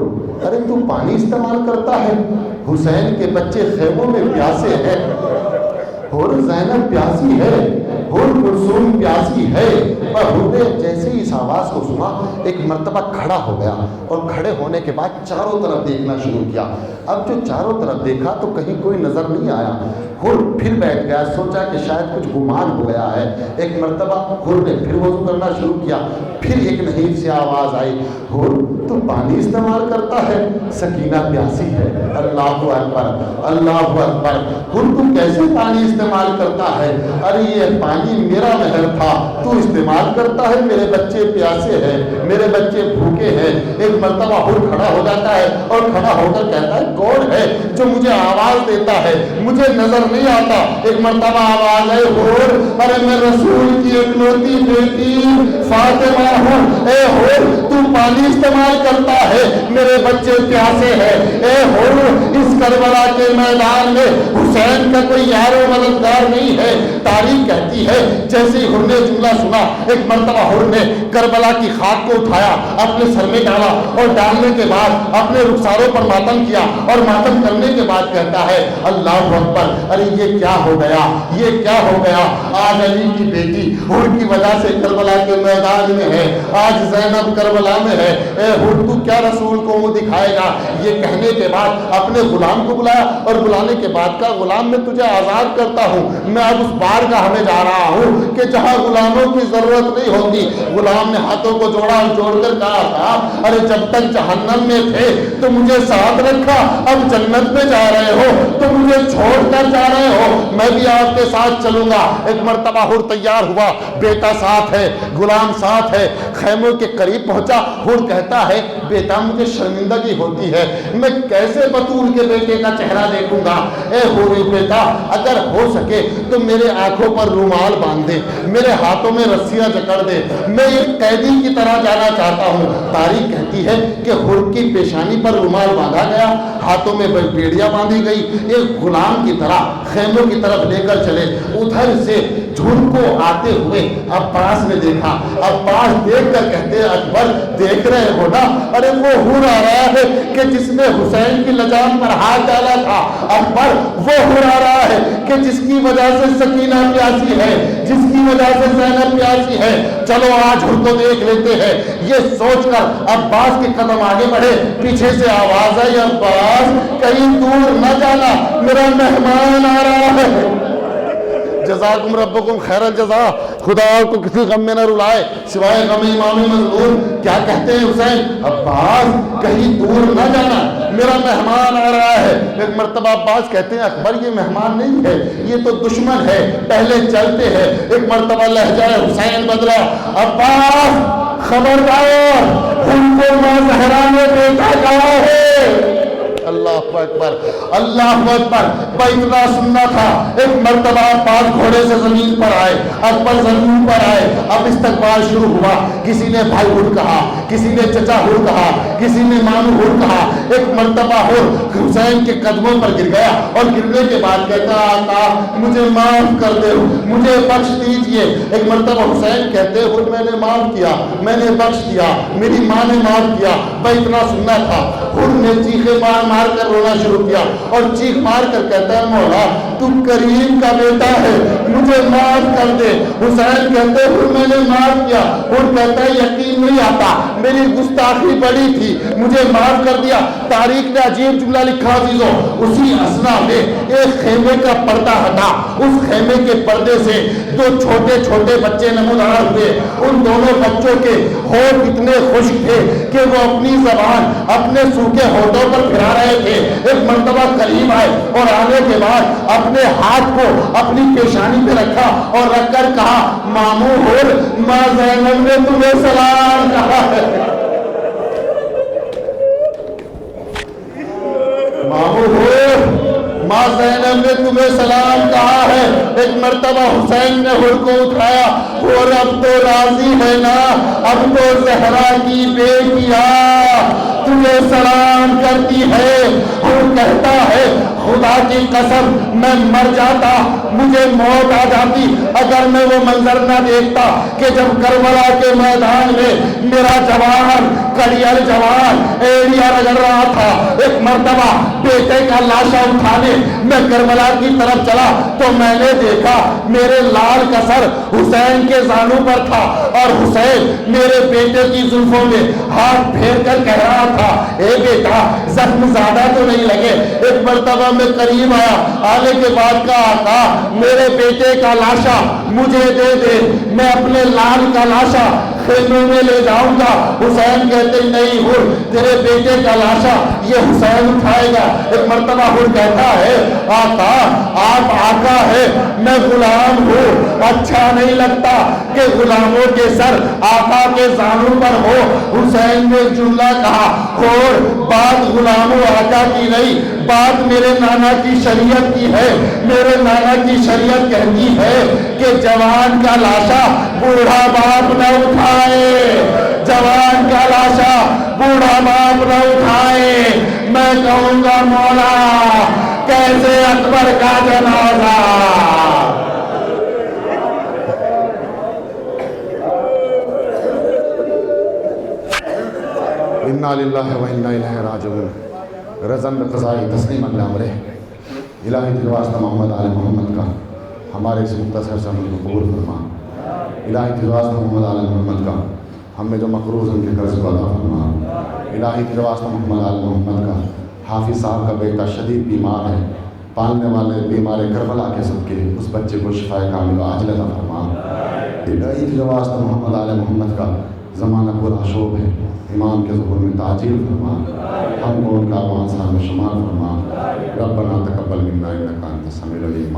ارے تو پانی استعمال کرتا ہے، حسین کے بچے خیموں میں پیاسے ہیں، اور زینب پیاسی ہے، اور کلثوم پیاسی ہے۔ پر ہوتے جیسے ہی اس آواز کو سنا ایک مرتبہ کھڑا ہو گیا، اور کھڑے ہونے کے بعد چاروں طرف دیکھنا شروع کیا۔ اب جو چاروں طرف دیکھا تو کہیں کوئی نظر نہیں آیا، اور پھر بیٹھ گیا، سوچا کہ شاید کچھ گمان ہو گیا ہے۔ ایک مرتبہ حر نے پھر وضو کرنا شروع کیا، پھر ایک نحیف سی آواز آئی، حر تو پانی استعمال کرتا ہے، سکینہ پیاسی ہے۔ اللہ اکبر، اللہ اکبر، حر تو کیسے پانی استعمال کرتا ہے؟ ارے یہ پانی میرا مہر تھا، تو استعمال کرتا ہے، میرے بچے پیاسے ہیں، میرے بچے بھوکے ہیں۔ ایک مرتبہ حر کھڑا ہو جاتا ہے، اور کھڑا ہو کر کہتا ہے کون ہے جو مجھے آواز دیتا ہے؟ مجھے نظر نہیں آتا۔ ایک مرتبہ آواز ہے، حر ارے میں رسول کی اکلوتی بیٹی فاطمہ ہوں، اے حر تو پانی استعمال کرتا ہے، میرے بچے پیاسے ہیں۔ اے حر اس کربلا کے میدان میں حسین کا کوئی یار و مددگار نہیں ہے۔ تاریخ کہتی ہے جیسے ہی حر نے جملہ سنا، ایک مرتبہ حر نے کربلا کی خاک کو اٹھایا، اپنے سر میں ڈالا، اور ڈالنے کے بعد اپنے رخساروں پر ماتم کیا، اور ماتم کرنے کے بعد کہتا ہے اللہ اکبر، ارے یہ کیا ہو گیا، یہ کیا ہو گیا؟ آج علی کی بیٹی حر کی وجہ سے کربلا کے میدان میں ہے، آج زینب کربلا میں ہے۔ اے حر تو کیا رسول کو منہ دکھائے گا؟ یہ کہنے کے بعد اپنے غلام کو بلایا، اور بلانے کے بعد کہا غلام میں تجھے آزاد کرتا ہوں، میں اب اس بارگاہ میں جا رہا ہوں کہ جہاں غلاموں کی ضرورت نہیں ہوتی۔ غلام نے ہاتھوں کو جوڑا اور جوڑ کر کہا تھا ارے جب تک جہنم میں تھے تو مجھے ساتھ رکھا، اب جنت میں جا رہے ہو تو مجھے چھوڑ کر جا رہے ہو، میں بھی آپ کے ساتھ چلوں گا۔ ایک مرتبہ حر تیار ہوا، بیٹا ساتھ ہے، غلام ساتھ ہے، خیموں کے قریب پہنچا۔ حر کہتا ہے بیٹا مجھے شرمندگی ہوتی ہے، میں کیسے بطول کے بیٹے کا چہرہ دیکھوں گا؟ اے حر بیٹا اگر ہو سکے تو میرے آنکھوں پر رومال باندھ دے، میرے ہاتھوں میں رسیاں جکڑ دے، میں ایک قیدی کی طرح جانا چاہتا ہوں۔ تاریخ کہتی ہے کہ حر کی پیشانی پر رومال باندھا گیا، ہاتھوں میں بیڑیاں باندھی گئی، ایک غلام کی طرح خیموں کی طرف لے کر چلے۔ ادھر سے جھن کو آتے ہوئے عباس نے دیکھا، عباس دیکھ کر کہتے اکبر دیکھ رہے ہو نا، ارے وہ حر آ رہا ہے کہ جس نے حسین کی لجام پر ہاتھ ڈالا تھا، اکبر وہ حر آ رہا ہے کہ جس کی وجہ سے سکینہ پیاسی ہے، جس کی وجہ سے زینب پیاسی ہے، چلو آج حر کو دیکھ لیتے ہیں۔ یہ سوچ کر عباس کے قدم آگے بڑھے، پیچھے سے آواز آئی عباس کہیں دور نہ جانا، میرا مہمان آ رہا ہے۔ جزاکم ربکم خیر الجزا، خدا آپ کو کسی غم میں نہ رلائے سوائے غم امام مظلوم۔ کیا کہتے ہیں حسین؟ عباس کہیں دور نہ جانا، میرا مہمان آ رہا ہے۔ ایک مرتبہ عباس کہتے ہیں اکبر یہ مہمان نہیں ہے، یہ تو دشمن ہے، پہلے چلتے ہیں۔ ایک مرتبہ لہجہ حسین بدلا، عباس خبردار، ان کو ماں زہرا نے دیکھا کہا ہے، اللہ اکبر اللہ اکبر۔ اتنا سننا تھا، ایک مرتبہ پاس گھوڑے سے زمین پر آئے، اکبر زمین پر آئے، اب استقبال شروع ہوا، کسی نے بھائی ہر کہا، کسی نے چچا ہر کہا، کسی نے مامو ہر کہا۔ ایک مرتبہ ہر حسین کے قدموں پر گر گیا اور گرنے کے بعد کہتا آقا مجھے معاف کر دے، مجھے بخش دیجئے۔ ایک مرتبہ حسین کہتے ہر میں نے معاف کیا، میں نے بخش دیا، میری ماں نے معاف کیا۔ اتنا سننا تھا، ہر نے چیخے مار مار کر رونا شروع کیا اور چیخ مار کر کہتا ہے مولا تو کریم کا بیٹا ہے، مجھے معاف کر دے۔ حسین کہتے ہر میں نے معاف کیا، ہر کہتا ہے یقین نہیں آتا، میری گستاخی بڑی تھی، مجھے معاف کر دیا۔ تاریخ نے عجیب جملہ لکھا عزیزوں، اسی اسنا میں ایک خیمے کا پردہ ہٹا، اس خیمے کے پردے سے دو چھوٹے چھوٹے بچے نمودار ہوئے۔ ان دونوں بچوں کے ہونٹ اتنے خشک تھے کہ وہ اپنی زبان اپنے سوکھے ہونٹوں پر پھرا رہے تھے۔ ایک مرتبہ قریب آئے اور آنے کے بعد اپنے ہاتھ کو اپنی پیشانی پہ رکھا اور رکھ کر کہا مامو ہر ماں زینب نے تمہیں سلام کہا ہے، مامو ہر ماں زینب نے تمہیں سلام کہا ہے۔ ایک مرتبہ حسین نے ہر کو اٹھایا اور اب تو راضی ہے نا، اب تو زہرا کی بیٹیا تمہیں سلام کرتی ہے۔ ہر کہتا ہے خدا کی قسم میں مر جاتا، مجھے موت آ جاتی اگر میں وہ منظر نہ دیکھتا کہ جب کربلا کے میدان میں میرا جوان کڑیل جوان ایڑیا رگڑ رہا تھا۔ ایک مرتبہ بیٹے کا لاشا اٹھانے میں کربلا کی طرف چلا تو میں نے دیکھا میرے لال کا سر حسین کے زانوں پر تھا اور حسین میرے بیٹے کی زلفوں میں ہاتھ پھیر کر کہہ رہا تھا اے بیٹا زخم زیادہ تو نہیں لگے۔ ایک مرتبہ میں قریب آیا، آنے کے بعد کہا آقا میرے بیٹے کا لاشا مجھے دے دے، میں اپنے لال کا لاشا خیمے میں لے جاؤں گا۔ حسین کہتے نہیں ہر تیرے بیٹے کا لاشا یہ حسین اٹھائے گا۔ ایک مرتبہ ہر کہتا ہے آقا آپ آقا ہے میں غلام ہوں، اچھا نہیں لگتا کہ غلاموں کے سر آقا کے زانوں پر ہو۔ حسین نے جملہ کہا اور بات غلاموں آقا کی نہیں، بات میرے نانا کی شریعت کی ہے۔ میرے نانا کی شریعت کہتی ہے کہ جوان کا لاشا بوڑھا باپ نہ اٹھائے، جوان کا لاشا بوڑھا باپ نہ اٹھائے۔ میں کہوں گا مولا کیسے اکبر کا جنازہ، انا للہ و انا الیہ راجعون۔ رضا بقضاء تسلیم الامر۔ الہی تیرے واسطہ محمد آل محمد کا ہمارے اس مختصر سے عمل کو قبول فرما۔ الہی تیرے واسطہ محمد آل محمد کا ہم میں جو مقروض ان کے قرض کو عطا فرما۔ الہی تیرے واسطہ محمد آل محمد کا حافظ صاحب کا بیٹا شدید بیمار ہے، پالنے والے بیمار کربلا کے صدقے اس بچے کو شفائے کامل و عاجل عطا فرما۔ الہی تیرے واسطہ محمد آل محمد کا زمانہ پورا شوب ہے، امام کے ظہور میں تعجیل فرما، ہم کو ان کا آوان سال میں شمار فرما۔ ربنا تقبل منا انک انت السمیع العلیم۔